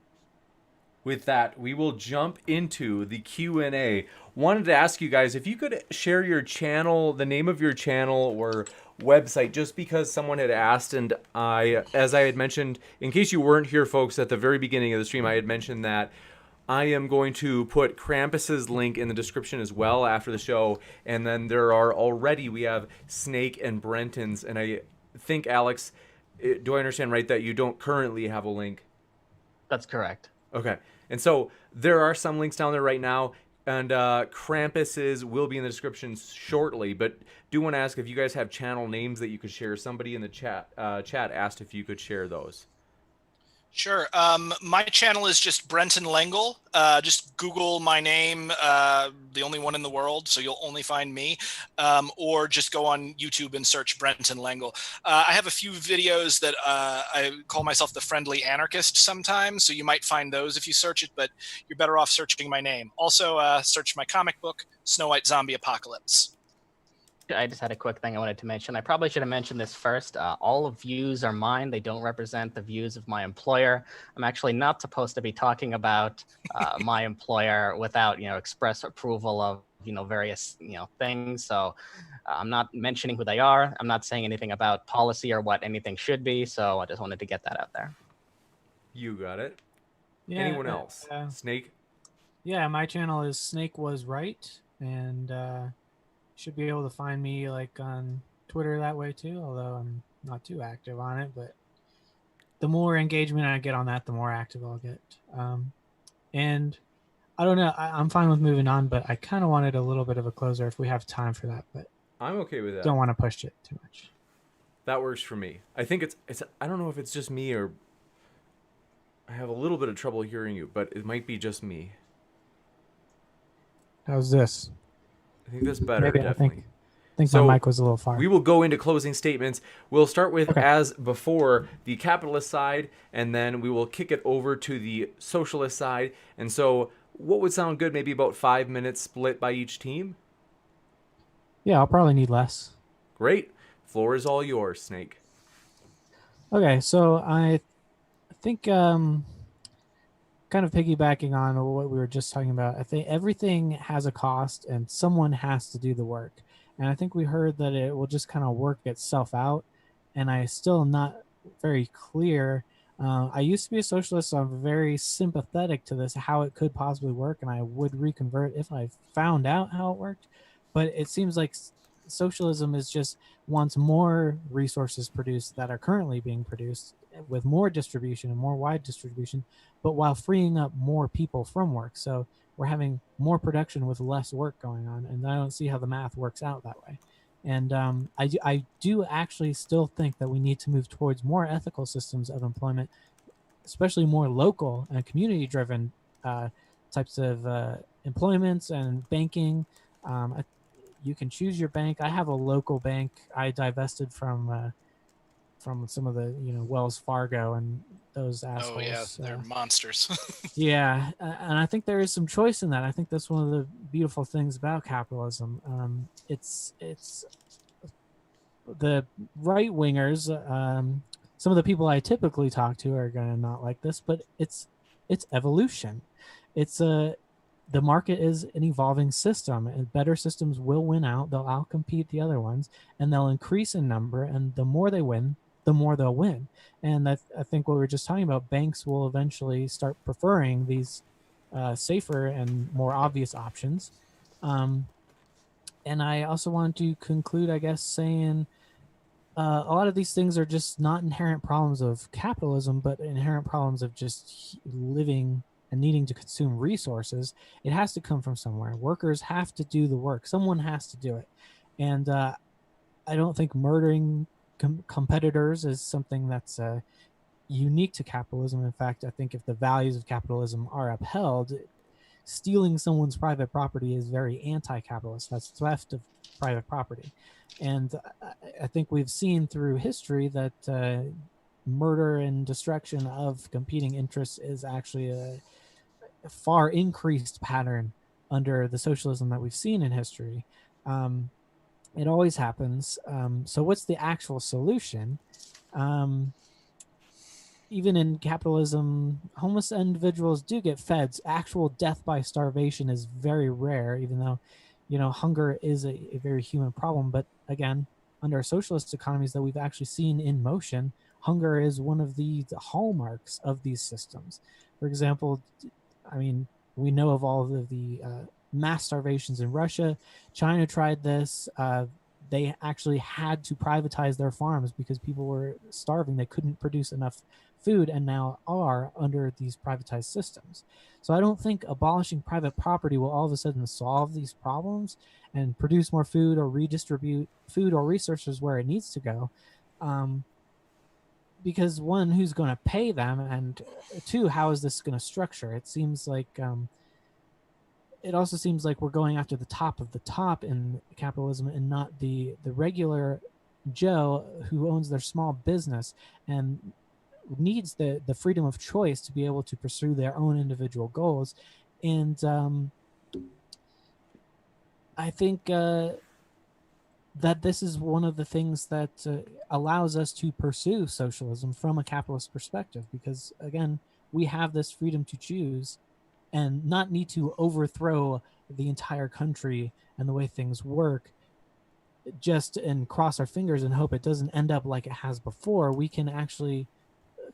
With that, we will jump into the Q&A. Wanted to ask you guys if you could share your channel, the name of your channel or website, just because someone had asked, and as I had mentioned, in case you weren't here, folks, at the very beginning of the stream, I had mentioned that I am going to put Krampus's link in the description as well after the show, and then we have Snake and Brenton's, and I think, Alex, do I understand right that you don't currently have a link? That's correct. Okay. And so there are some links down there right now, and Krampus's will be in the description shortly, but do want to ask if you guys have channel names that you could share. Somebody in the chat asked if you could share those. Sure. My channel is just Brenton Lengel. Just Google my name, the only one in the world, so you'll only find me. Or just go on YouTube and search Brenton Lengel. I have a few videos that I call myself the Friendly Anarchist sometimes, so you might find those if you search it, but you're better off searching my name. Also, search my comic book, Snow White Zombie Apocalypse. I just had a quick thing I wanted to mention. I probably should have mentioned this first. All views are mine. They don't represent the views of my employer. I'm actually not supposed to be talking about my employer without, express approval of, various, things. So I'm not mentioning who they are. I'm not saying anything about policy or what anything should be. So I just wanted to get that out there. You got it. Yeah, Anyone else? Snake? Yeah, my channel is Snake Was Right, and should be able to find me like on Twitter that way too, although I'm not too active on it, but the more engagement I get on that, the more active I'll get. And I don't know, I'm fine with moving on, but I kind of wanted a little bit of a closer if we have time for that, but I'm okay with that. Don't want to push it too much. That works for me. I think it's I don't know if it's just me or I have a little bit of trouble hearing you, but it might be just me. How's this? I think that's better, Maybe definitely. I think So my mic was a little far. we will go into closing statements. We'll start with, Okay. as before, the capitalist side, and then we will kick it over to the socialist side. And so what would sound good? Maybe about 5 minutes split by each team? Yeah, I'll probably need less. Great. Floor is all yours, Snake. Okay, so I think kind of piggybacking on what we were just talking about, I think everything has a cost and someone has to do the work. And I think we heard that it will just kind of work itself out. And I still am not very clear. I used to be a socialist, so I'm very sympathetic to this, how it could possibly work. And I would reconvert if I found out how it worked. But it seems like socialism is just wants more resources produced that are currently being produced with more distribution and more wide distribution, but while freeing up more people from work. So we're having more production with less work going on, and I don't see how the math works out that way. And I do actually still think that we need to move towards more ethical systems of employment, especially more local and community-driven types of employments and banking. You can choose your bank. I have a local bank. I divested from some of the Wells Fargo and those assholes. Oh yeah, they're monsters. Yeah, and I think there is some choice in that. I think that's one of the beautiful things about capitalism. It's the right wingers. Some of the people I typically talk to are going to not like this, but it's evolution. It's the market is an evolving system, and better systems will win out. They'll outcompete the other ones, and they'll increase in number. And the more they win, the more they'll win. And I think what we were just talking about, banks will eventually start preferring these safer and more obvious options. And I also want to conclude, I guess, saying a lot of these things are just not inherent problems of capitalism, but inherent problems of just living and needing to consume resources. It has to come from somewhere. Workers have to do the work. Someone has to do it. And I don't think murdering competitors is something that's unique to capitalism. In fact, I think if the values of capitalism are upheld, stealing someone's private property is very anti-capitalist. That's theft of private property. And I think we've seen through history that murder and destruction of competing interests is actually a far increased pattern under the socialism that we've seen in history. It always happens. So what's the actual solution? Even in capitalism, homeless individuals do get fed. Actual death by starvation is very rare, even though, hunger is a very human problem. But again, under socialist economies that we've actually seen in motion, hunger is one of the hallmarks of these systems. For example, we know of all of the mass starvations in Russia. China tried this. They actually had to privatize their farms because people were starving. They couldn't produce enough food and now are under these privatized systems. So I don't think abolishing private property will all of a sudden solve these problems and produce more food or redistribute food or resources where it needs to go. Because one, who's going to pay them? And two, how is this going to structure? It seems like it also seems like we're going after the top of the top in capitalism and not the regular Joe who owns their small business and needs the freedom of choice to be able to pursue their own individual goals. And I think that this is one of the things that allows us to pursue socialism from a capitalist perspective, because again, we have this freedom to choose and not need to overthrow the entire country and the way things work just and cross our fingers and hope it doesn't end up like it has before. We can actually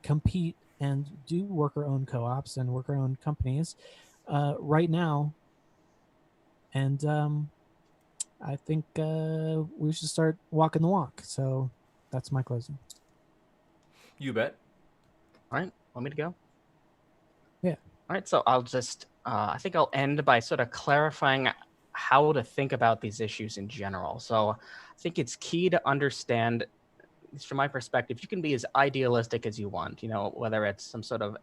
compete and do worker-owned co-ops and worker-owned companies right now. And I think we should start walking the walk. So that's my closing. You bet. All right, want me to go? Yeah. All right, so I'll just, I think I'll end by sort of clarifying how to think about these issues in general. So I think it's key to understand least from my perspective, you can be as idealistic as you want, whether it's some sort of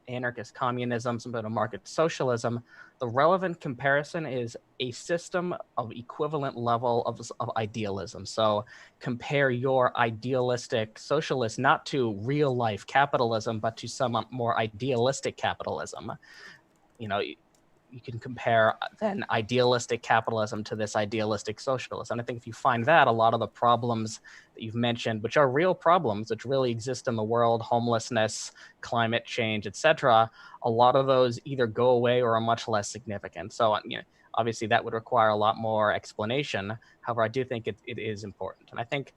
anarchist communism, some sort of market socialism. The relevant comparison is a system of equivalent level of idealism. So compare your idealistic socialist not to real life capitalism, but to some more idealistic capitalism. You can compare then idealistic capitalism to this idealistic socialism. And I think if you find that, a lot of the problems that you've mentioned, which are real problems, which really exist in the world, homelessness, climate change, etc., a lot of those either go away or are much less significant. So obviously that would require a lot more explanation. However, I do think it is important. And I think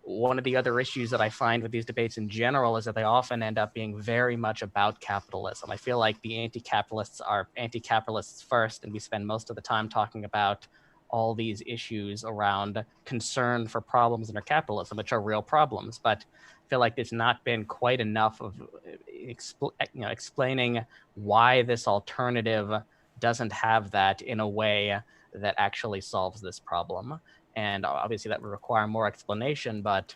one of the other issues that I find with these debates in general is that they often end up being very much about capitalism. I feel like the anti-capitalists are anti-capitalists first, and we spend most of the time talking about all these issues around concern for problems in our capitalism, which are real problems. But I feel like there's not been quite enough of explaining why this alternative doesn't have that in a way that actually solves this problem. And obviously that would require more explanation, but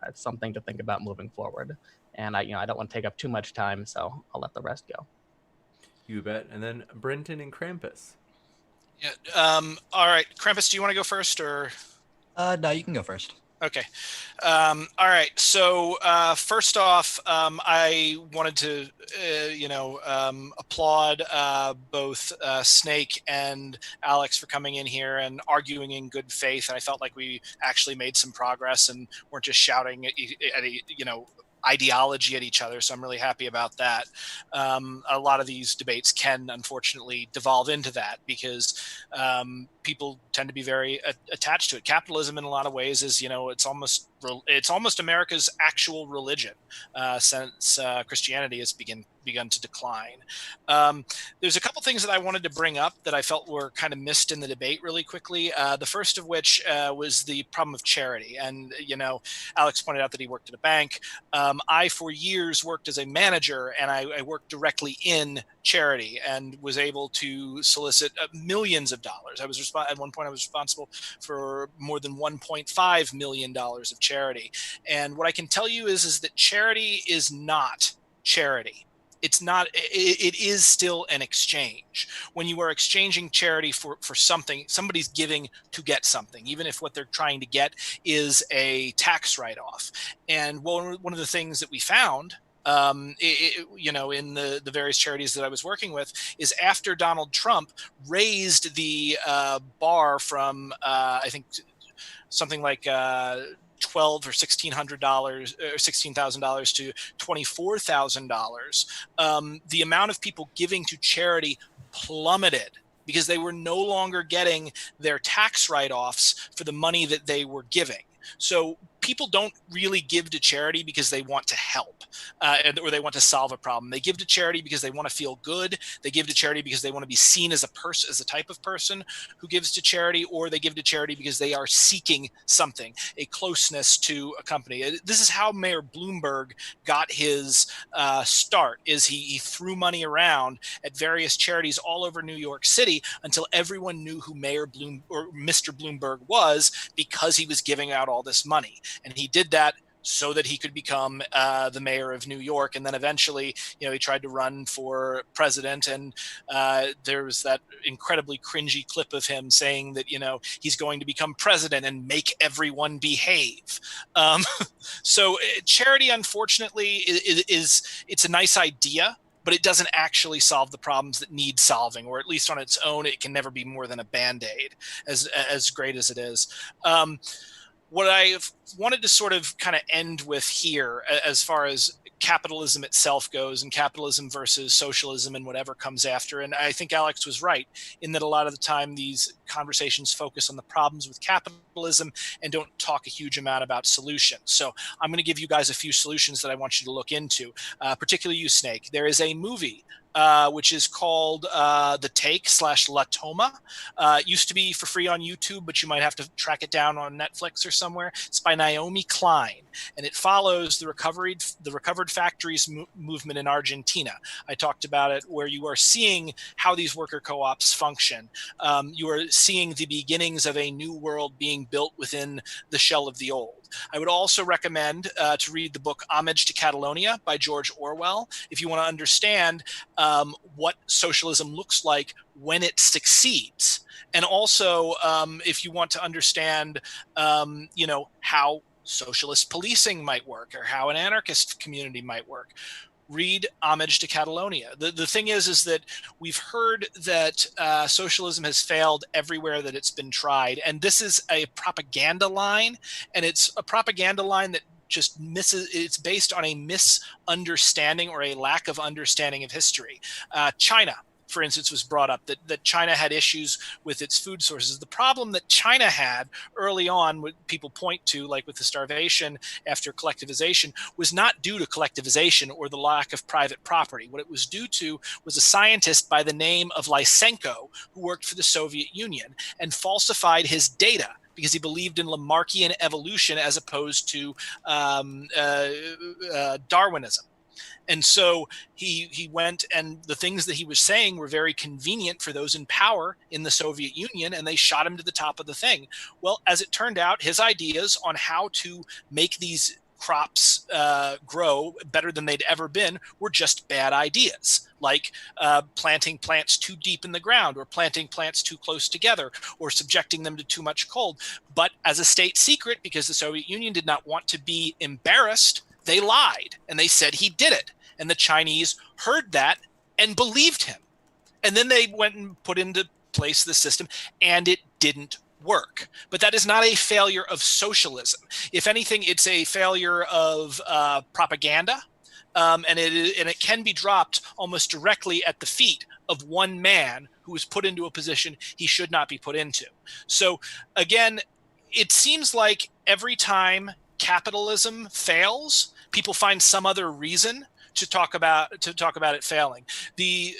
it's something to think about moving forward. And I don't want to take up too much time, so I'll let the rest go. You bet. And then Brenton and Krampus. Yeah. All right, Krampus, do you want to go first, or? No, you can go first. Okay. All right. So first off, I wanted to, applaud both Snake and Alex for coming in here and arguing in good faith. And I felt like we actually made some progress and weren't just shouting at ideology at each other. So I'm really happy about that. A lot of these debates can unfortunately devolve into that because people tend to be very attached to it. Capitalism in a lot of ways is, it's almost America's actual religion since Christianity has begun to decline. There's a couple things that I wanted to bring up that I felt were kind of missed in the debate really quickly. The first of which was the problem of charity. And, Alex pointed out that he worked at a bank. I, for years, worked as a manager, and I worked directly in charity and was able to solicit millions of dollars. At one point I was responsible for more than $1.5 million of charity. And what I can tell you is that charity is not charity. It's not, it is still an exchange. When you are exchanging charity for something, somebody's giving to get something, even if what they're trying to get is a tax write-off. And one of the things that we found in the various charities that I was working with is after Donald Trump raised the bar from I think something like $1,200 or $1,600 or $16,000 to $24,000, the amount of people giving to charity plummeted because they were no longer getting their tax write-offs for the money that they were giving. So people don't really give to charity because they want to help or they want to solve a problem. They give to charity because they want to feel good. They give to charity because they want to be seen as a person, as a type of person who gives to charity, or they give to charity because they are seeking something, a closeness to a company. This is how Mayor Bloomberg got his start, is he threw money around at various charities all over New York City until everyone knew who Mayor Bloom or Mr. Bloomberg was because he was giving out all this money. And he did that so that he could become the mayor of New York. And then eventually, he tried to run for president. And there was that incredibly cringy clip of him saying that, he's going to become president and make everyone behave. So charity, unfortunately, it's a nice idea, but it doesn't actually solve the problems that need solving, or at least on its own, it can never be more than a Band-Aid, as great as it is. What I've wanted to sort of kind of end with here, as far as capitalism itself goes, and capitalism versus socialism and whatever comes after, and I think Alex was right in that a lot of the time these conversations focus on the problems with capitalism and don't talk a huge amount about solutions. So I'm going to give you guys a few solutions that I want you to look into, particularly you, Snake. There is a movie which is called The Take / La Toma. It used to be for free on YouTube, but you might have to track it down on Netflix or somewhere. It's by Naomi Klein, and it follows the recovered factories movement in Argentina. I talked about it, where you are seeing how these worker co-ops function. You are seeing the beginnings of a new world being built within the shell of the old. I would also recommend to read the book Homage to Catalonia by George Orwell if you want to understand what socialism looks like when it succeeds. And also, if you want to understand, how socialist policing might work or how an anarchist community might work, read Homage to Catalonia. The thing is that we've heard that socialism has failed everywhere that it's been tried. And this is a propaganda line, and it's a propaganda line that just misses, it's based on a misunderstanding or a lack of understanding of history. China, for instance, was brought up that China had issues with its food sources. The problem that China had early on, what people point to, like with the starvation after collectivization, was not due to collectivization or the lack of private property. What it was due to was a scientist by the name of Lysenko, who worked for the Soviet Union and falsified his data because he believed in Lamarckian evolution as opposed to Darwinism. And so he went, and the things that he was saying were very convenient for those in power in the Soviet Union, and they shot him to the top of the thing. Well, as it turned out, his ideas on how to make these crops grow better than they'd ever been were just bad ideas, like planting plants too deep in the ground or planting plants too close together or subjecting them to too much cold. But as a state secret, because the Soviet Union did not want to be embarrassed, they lied and they said he did it. And the Chinese heard that and believed him. And then they went and put into place the system, and it didn't work. But that is not a failure of socialism. If anything, it's a failure of propaganda, and it can be dropped almost directly at the feet of one man who was put into a position he should not be put into. So again, it seems like every time capitalism fails, people find some other reason to talk about it failing. The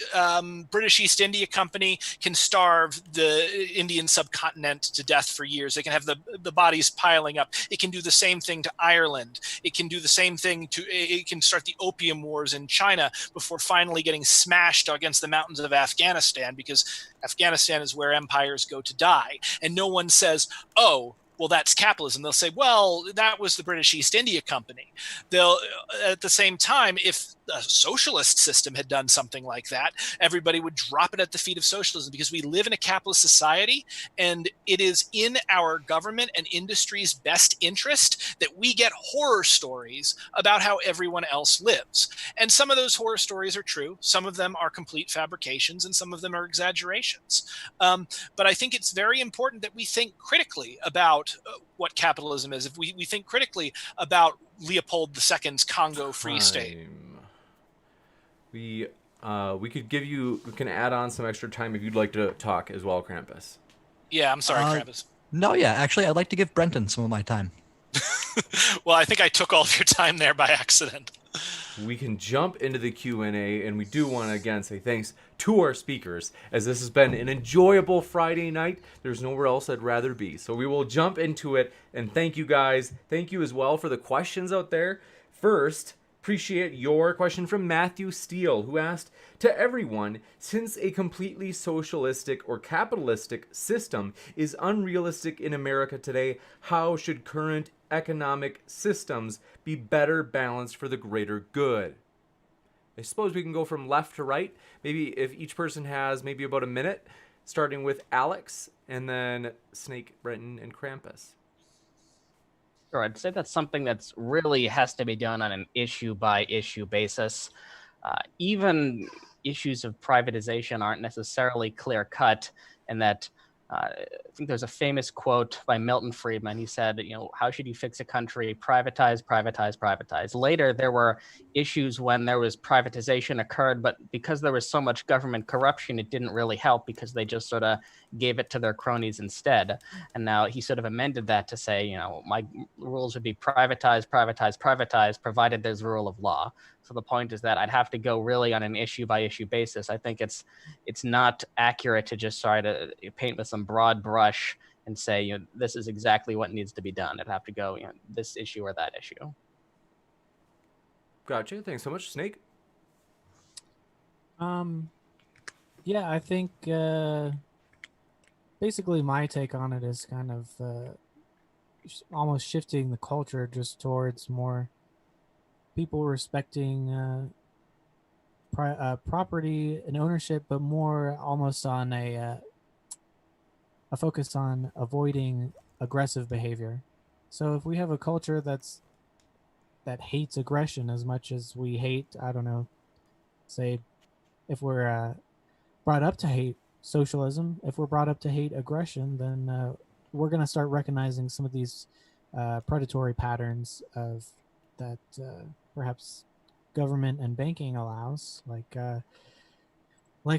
British East India Company can starve the Indian subcontinent to death for years. They can have the bodies piling up. It can do the same thing to Ireland. It can do the same thing it can start the opium wars in China before finally getting smashed against the mountains of Afghanistan, because Afghanistan is where empires go to die. And no one says, oh, well, that's capitalism. They'll say, well, that was the British East India Company. They'll, at the same time, if a socialist system had done something like that, everybody would drop it at the feet of socialism, because we live in a capitalist society, and it is in our government and industry's best interest that we get horror stories about how everyone else lives. And some of those horror stories are true. Some of them are complete fabrications, and some of them are exaggerations. But I think it's very important that we think critically about what capitalism is. If we think critically about Leopold II's Congo Free State. We can add on some extra time if you'd like to talk as well, Krampus. Yeah, I'm sorry, Krampus. No, yeah, actually, I'd like to give Brenton some of my time. Well, I think I took all of your time there by accident. We can jump into the Q&A, and we do want to again say thanks to our speakers, as this has been an enjoyable Friday night. There's nowhere else I'd rather be. So we will jump into it, and thank you guys. Thank you as well for the questions out there. First, appreciate your question from Matthew Steele, who asked, to everyone, since a completely socialistic or capitalistic system is unrealistic in America today, how should current economic systems be better balanced for the greater good? I suppose we can go from left to right. Maybe if each person has maybe about a minute, starting with Alex, and then Snake, Brenton, and Krampus. Sure, I'd say that's something that's really has to be done on an issue-by-issue basis. Even issues of privatization aren't necessarily clear-cut, and that I think there's a famous quote by Milton Friedman. He said, how should you fix a country? Privatize, privatize, privatize. Later, there were issues when there was privatization occurred, but because there was so much government corruption, it didn't really help, because they just sort of gave it to their cronies instead. And now he sort of amended that to say, my rules would be privatize, privatize, privatize, provided there's rule of law. So the point is that I'd have to go really on an issue-by-issue basis. I think it's not accurate to just try to paint with some broad brush and say, this is exactly what needs to be done. It'd have to go, this issue or that issue. Gotcha. Thanks so much, Snake. Yeah, I think basically my take on it is kind of almost shifting the culture just towards more people respecting property and ownership, but more almost on a focus on avoiding aggressive behavior. So if we have a culture that hates aggression as much as we hate, I don't know, say if we're brought up to hate socialism, if we're brought up to hate aggression, then we're going to start recognizing some of these predatory patterns of that perhaps government and banking allows, like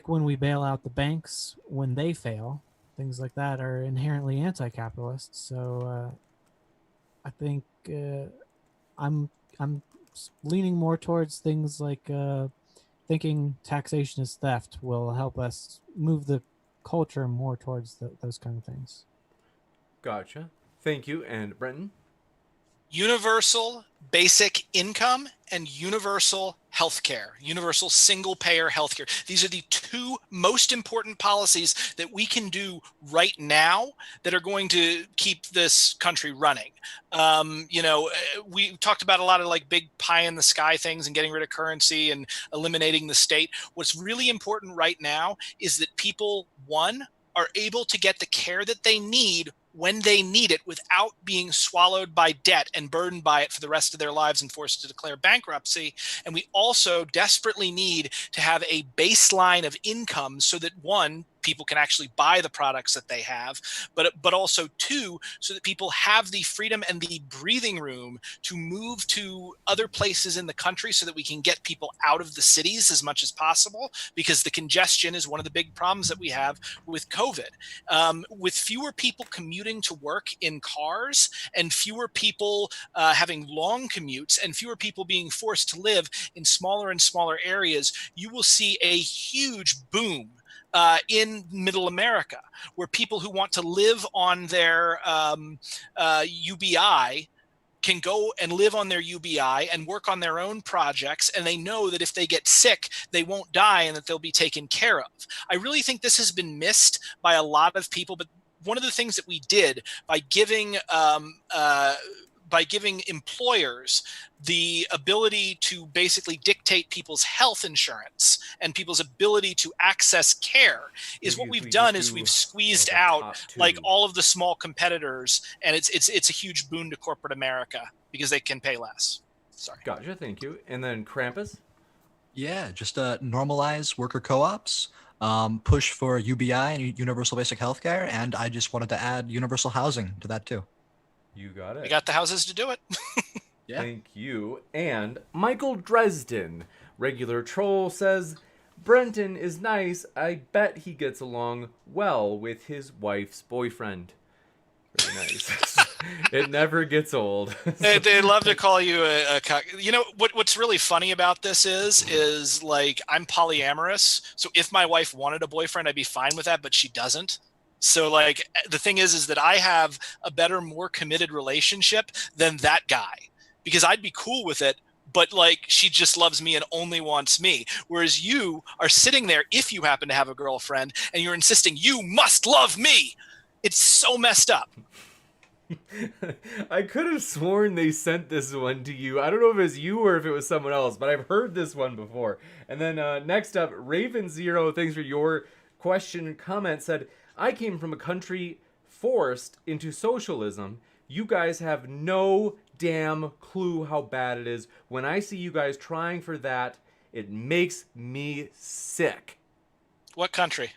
when we bail out the banks when they fail, things like that are inherently anti-capitalist. So I think I'm leaning more towards things like thinking taxation is theft will help us move the culture more towards those kind of things. Gotcha. Thank you. And Brenton? Universal basic income and universal healthcare, universal single payer healthcare. These are the two most important policies that we can do right now that are going to keep this country running. We talked about a lot of like big pie in the sky things and getting rid of currency and eliminating the state. What's really important right now is that people, one, are able to get the care that they need when they need it without being swallowed by debt and burdened by it for the rest of their lives and forced to declare bankruptcy. And we also desperately need to have a baseline of income so that, one, people can actually buy the products that they have, but also, two, so that people have the freedom and the breathing room to move to other places in the country so that we can get people out of the cities as much as possible, because the congestion is one of the big problems that we have with COVID. With fewer people commuting to work in cars and fewer people having long commutes and fewer people being forced to live in smaller and smaller areas, you will see a huge boom in middle America, where people who want to live on their UBI can go and live on their UBI and work on their own projects, and they know that if they get sick, they won't die and that they'll be taken care of. I really think this has been missed by a lot of people, but one of the things that we did by giving employers the ability to basically dictate people's health insurance and people's ability to access care is what we've done is we've squeezed out like all of the small competitors, and it's a huge boon to corporate America because they can pay less. Sorry. Gotcha. Thank you. And then Krampus? Yeah, just normalize worker co-ops, push for UBI and universal basic healthcare, and I just wanted to add universal housing to that too. You got it. We got the houses to do it. Yeah. Thank you. And Michael Dresden, regular troll, says, Brenton is nice. I bet he gets along well with his wife's boyfriend. Very nice. It never gets old. They love to call you a you know what's really funny about this is like I'm polyamorous, so if my wife wanted a boyfriend, I'd be fine with that, but she doesn't. So like the thing is that I have a better, more committed relationship than that guy, because I'd be cool with it, but like she just loves me and only wants me. Whereas you are sitting there, if you happen to have a girlfriend, and you're insisting you must love me. It's so messed up. I could have sworn they sent this one to you. I don't know if it was you or if it was someone else, but I've heard this one before. And then next up, Raven Zero, thanks for your question and comment, said, I came from a country forced into socialism. You guys have no damn clue how bad it is. When I see you guys trying for that, it makes me sick. What country?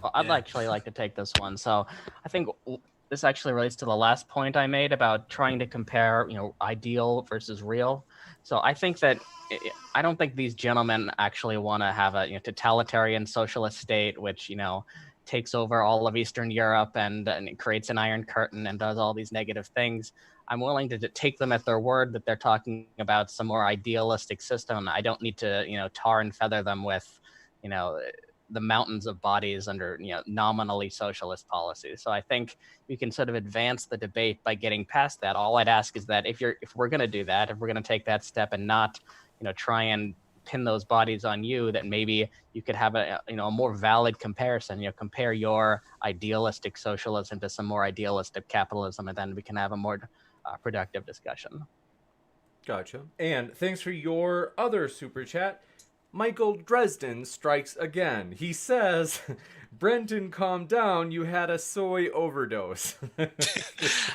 Well, I'd actually like to take this one. So I think this actually relates to the last point I made about trying to compare, ideal versus real. So I think that I don't think these gentlemen actually want to have a totalitarian socialist state, which, takes over all of Eastern Europe and it creates an Iron Curtain and does all these negative things. I'm willing to take them at their word that they're talking about some more idealistic system. I don't need to, tar and feather them with, the mountains of bodies under, nominally socialist policies. So I think we can sort of advance the debate by getting past that. All I'd ask is that if we're going to do that, if we're going to take that step and not, try and pin those bodies on you, that maybe you could have a more valid comparison. Compare your idealistic socialism to some more idealistic capitalism, and then we can have a more productive discussion. Gotcha. And thanks for your other super chat. Michael Dresden strikes again. He says, Brenton, calm down. You had a soy overdose.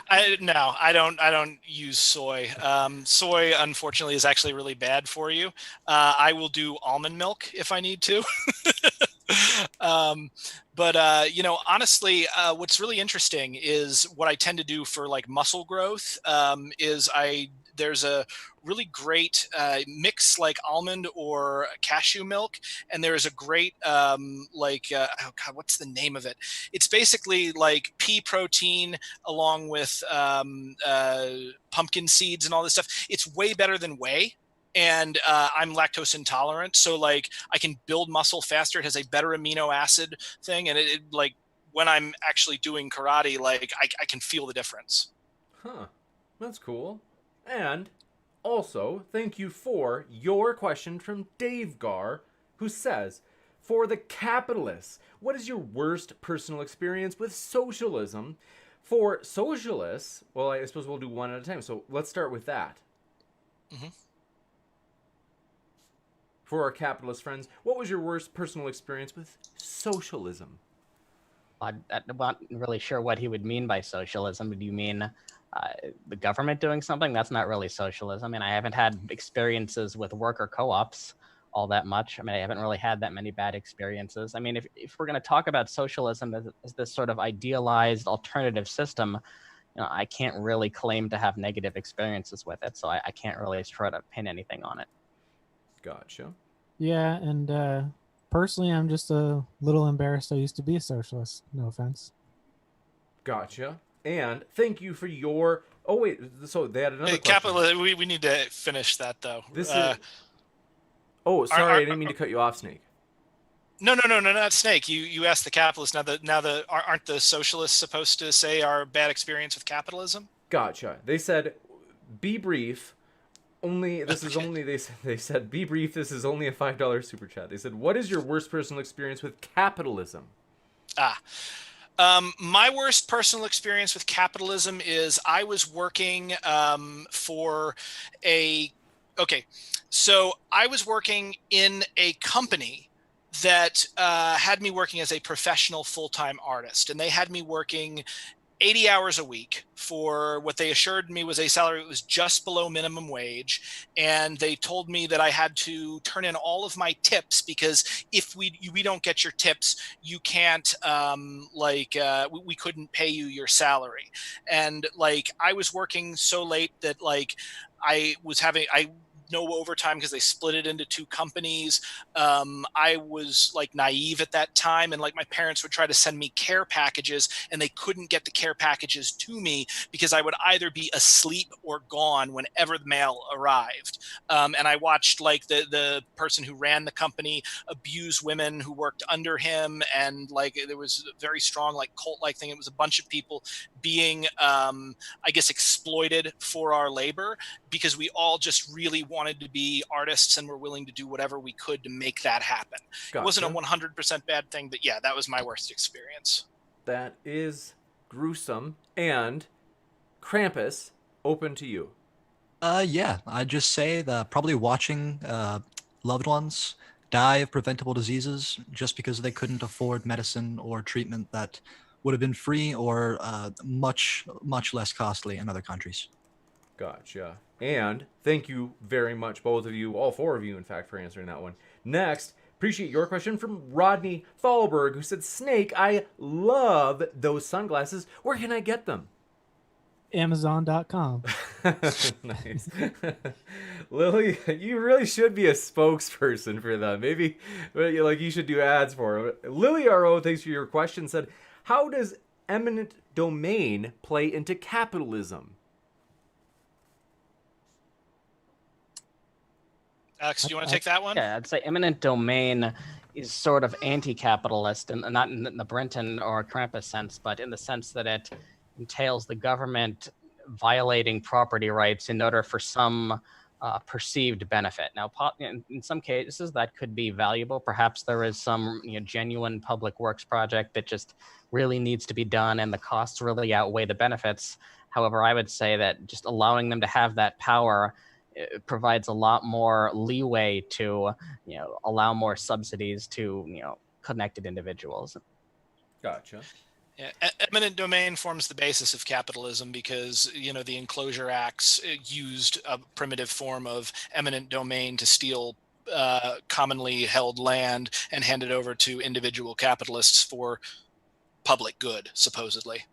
I don't use soy. Soy, unfortunately, is actually really bad for you. I will do almond milk if I need to. But honestly, what's really interesting is what I tend to do for like muscle growth. There's a really great mix like almond or cashew milk, and there is a great what's the name of it? It's basically like pea protein along with pumpkin seeds and all this stuff. It's way better than whey. And I'm lactose intolerant, so like I can build muscle faster. It has a better amino acid thing, and it like when I'm actually doing karate, like I can feel the difference. Huh, that's cool. And also, thank you for your question from Dave Gar, who says, for the capitalists, what is your worst personal experience with socialism? For socialists, well, I suppose we'll do one at a time. So let's start with that. Mm-hmm. For our capitalist friends, what was your worst personal experience with socialism? I'm not really sure what he would mean by socialism. Do you mean the government doing something? That's not really socialism. I haven't had experiences with worker co-ops all that much. I haven't really had that many bad experiences. If we're going to talk about socialism as this sort of idealized alternative system, I can't really claim to have negative experiences with it. So I can't really try to pin anything on it. Gotcha. Yeah, and personally, I'm just a little embarrassed I used to be a socialist. No offense. Gotcha. And thank you for your... Oh, wait. So they had another question. We need to finish that, though. This is... Oh, sorry. I didn't mean to cut you off, Snake. No, not Snake. You asked the capitalist. Aren't the socialists supposed to say our bad experience with capitalism? Gotcha. They said, be brief... They said, be brief, this is only a $5 super chat. They said, what is your worst personal experience with capitalism? My worst personal experience with capitalism is I was working so I was working in a company that had me working as a professional full-time artist, and they had me working 80 hours a week for what they assured me was a salary that was just below minimum wage. And they told me that I had to turn in all of my tips, because if we don't get your tips, you can't, we couldn't pay you your salary. And like, I was working so late that like I no overtime because they split it into two companies. I was like naive at that time, and like my parents would try to send me care packages, and they couldn't get the care packages to me because I would either be asleep or gone whenever the mail arrived. And I watched like the person who ran the company abuse women who worked under him, and like there was a very strong like cult-like thing. It was a bunch of people being I guess exploited for our labor because we all just really wanted to be artists and were willing to do whatever we could to make that happen. Gotcha. It wasn't a 100% bad thing, but yeah, that was my worst experience. That is gruesome. And Krampus, open to you. Yeah, I'd just say that probably watching loved ones die of preventable diseases just because they couldn't afford medicine or treatment that would have been free or much, much less costly in other countries. Gotcha. And thank you very much, both of you, all four of you, in fact, for answering that one. Next, appreciate your question from Rodney Fallberg, who said, Snake, I love those sunglasses. Where can I get them? Amazon.com. Nice. Lily, you really should be a spokesperson for them. Maybe like you should do ads for them. Lily R.O., thanks for your question, said, how does eminent domain play into capitalism? Alex, do you want to take that one? Yeah, I'd say eminent domain is sort of anti-capitalist, and not in the Brenton or Krampus sense, but in the sense that it entails the government violating property rights in order for some perceived benefit. Now, in some cases, that could be valuable. Perhaps there is some genuine public works project that just really needs to be done, and the costs really outweigh the benefits. However, I would say that just allowing them to have that power provides a lot more leeway to allow more subsidies to connected individuals. Gotcha. Yeah, eminent domain forms the basis of capitalism because, the Enclosure Acts used a primitive form of eminent domain to steal commonly held land and hand it over to individual capitalists for public good, supposedly.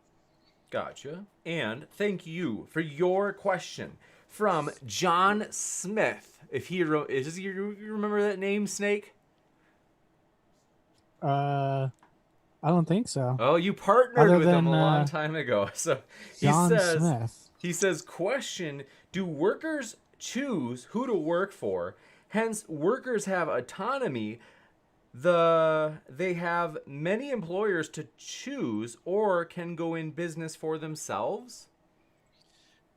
Gotcha. And thank you for your question from John Smith. If he you remember that name, Snake? I don't think so. Oh, you partnered with him a long time ago. So John Smith. He says, question, do workers choose who to work for? Hence, workers have autonomy. They have many employers to choose or can go in business for themselves?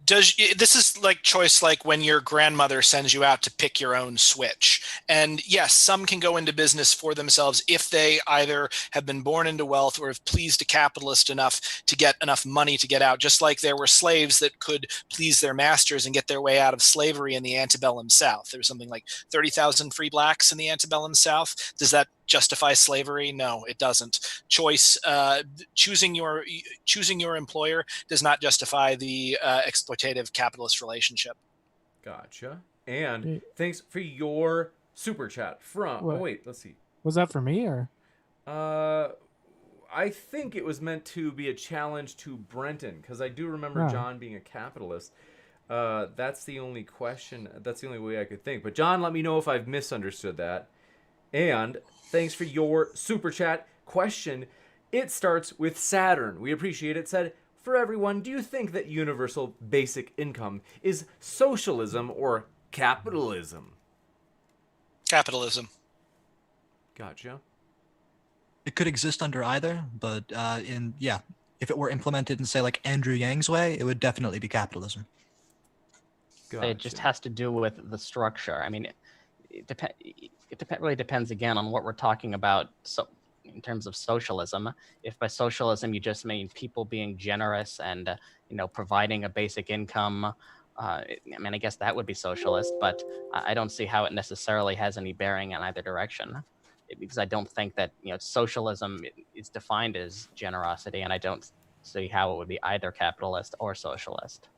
This is like choice, like when your grandmother sends you out to pick your own switch. And yes, some can go into business for themselves if they either have been born into wealth or have pleased a capitalist enough to get enough money to get out, just like there were slaves that could please their masters and get their way out of slavery in the antebellum South. There was something like 30,000 free blacks in the antebellum South. Does that justify slavery? No, it doesn't. Choosing your employer does not justify the exploitative capitalist relationship. Gotcha. And thanks for your super chat from. What? Oh wait, let's see. Was that for me or? I think it was meant to be a challenge to Brenton because I do remember John being a capitalist. That's the only question. That's the only way I could think. But John, let me know if I've misunderstood that. And thanks for your super chat question. It starts with Saturn. We appreciate it. Said, for everyone, do you think that universal basic income is socialism or capitalism? Capitalism. Gotcha. It could exist under either, but if it were implemented in, say, like Andrew Yang's way, it would definitely be capitalism. Gotcha. It just has to do with the structure. I mean, it really depends again on what we're talking about. So, in terms of socialism, if by socialism you just mean people being generous and providing a basic income, I guess that would be socialist. But I don't see how it necessarily has any bearing in either direction, because I don't think that socialism is defined as generosity, and I don't see how it would be either capitalist or socialist.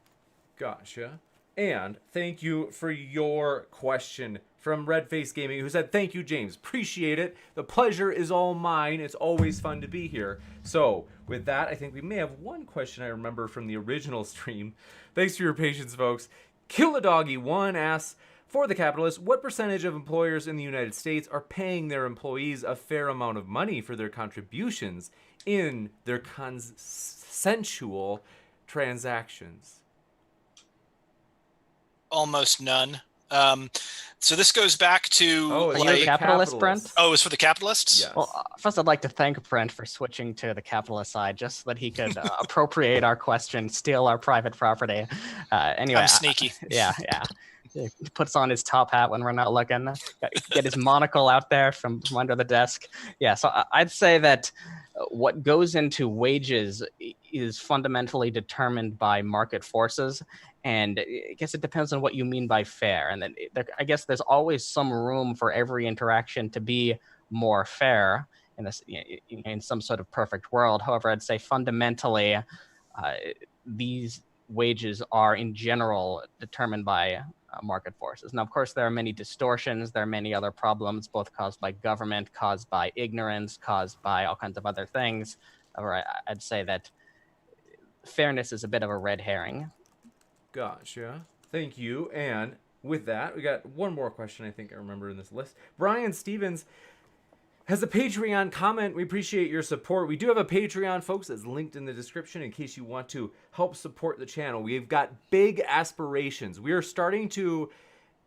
Gotcha. And thank you for your question from Redface Gaming, who said, thank you, James. Appreciate it. The pleasure is all mine. It's always fun to be here. So with that, I think we may have one question I remember from the original stream. Thanks for your patience, folks. Kill a Doggy 1 asks, for the capitalists, what percentage of employers in the United States are paying their employees a fair amount of money for their contributions in their consensual transactions? Almost none. So this goes back to Are you a capitalist, Brent? Oh, it was for the capitalists? Yes. Well, first I'd like to thank Brent for switching to the capitalist side, just so that he could appropriate our question, steal our private property. Anyway, I'm sneaky. Yeah. He puts on his top hat when we're not looking. Get his monocle out there from under the desk. Yeah, so I'd say that what goes into wages is fundamentally determined by market forces. And I guess it depends on what you mean by fair. And then I guess there's always some room for every interaction to be more fair in some sort of perfect world. However, I'd say fundamentally, these wages are in general determined by market forces. Now, of course, there are many distortions. There are many other problems, both caused by government, caused by ignorance, caused by all kinds of other things. However, I'd say that fairness is a bit of a red herring. Gotcha. Thank you. And with that, we got one more question I think I remember in this list. Brian Stevens has a Patreon comment. We appreciate your support. We do have a Patreon, folks, that's linked in the description in case you want to help support the channel. We've got big aspirations. We are starting to,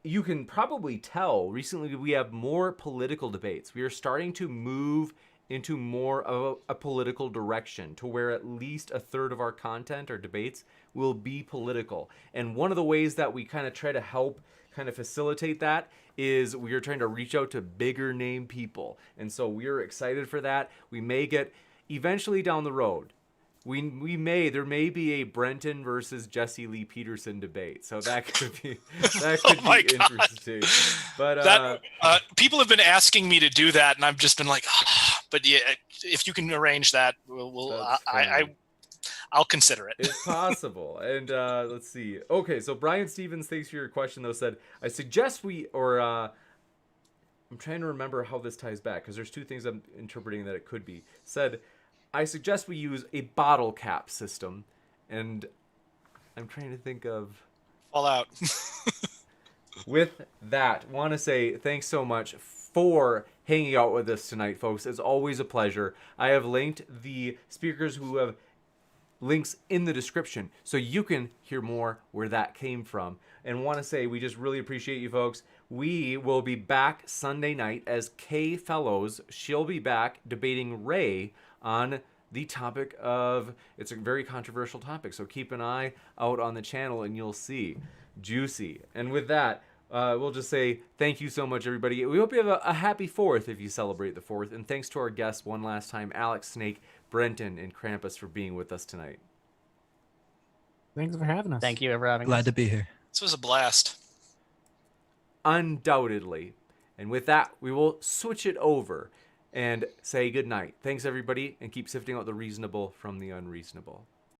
you can probably tell, recently we have more political debates. We are starting to move into more of a political direction to where at least a third of our content or debates will be political. And one of the ways that we kind of try to help kind of facilitate that is we are trying to reach out to bigger name people. And so we're excited for that. We may get eventually down the road. There may be a Brenton versus Jesse Lee Peterson debate. So that could be interesting. But people have been asking me to do that, and I've just been like, but yeah, if you can arrange that, I'll consider it. It's possible. And let's see. Okay, so Brian Stevens, thanks for your question, though, said, I suggest I'm trying to remember how this ties back, because there's two things I'm interpreting that it could be. Said, I suggest we use a bottle cap system. And I'm trying to think of... Fallout. With that, want to say thanks so much for hanging out with us tonight, folks. It's always a pleasure. I have linked the speakers who have links in the description so you can hear more where that came from. And want to say we just really appreciate you folks. We will be back Sunday night as Kay Fellows. She'll be back debating Ray on the topic of, it's a very controversial topic, so keep an eye out on the channel and you'll see. Juicy. And with that, we'll just say thank you so much, everybody. We hope you have a happy 4th if you celebrate the 4th. And thanks to our guests one last time, Alex, Snake, Brenton, and Krampus for being with us tonight. Thanks for having us. Thank you for having us. Glad to be here. This was a blast. Undoubtedly. And with that, we will switch it over and say good night. Thanks, everybody, and keep sifting out the reasonable from the unreasonable.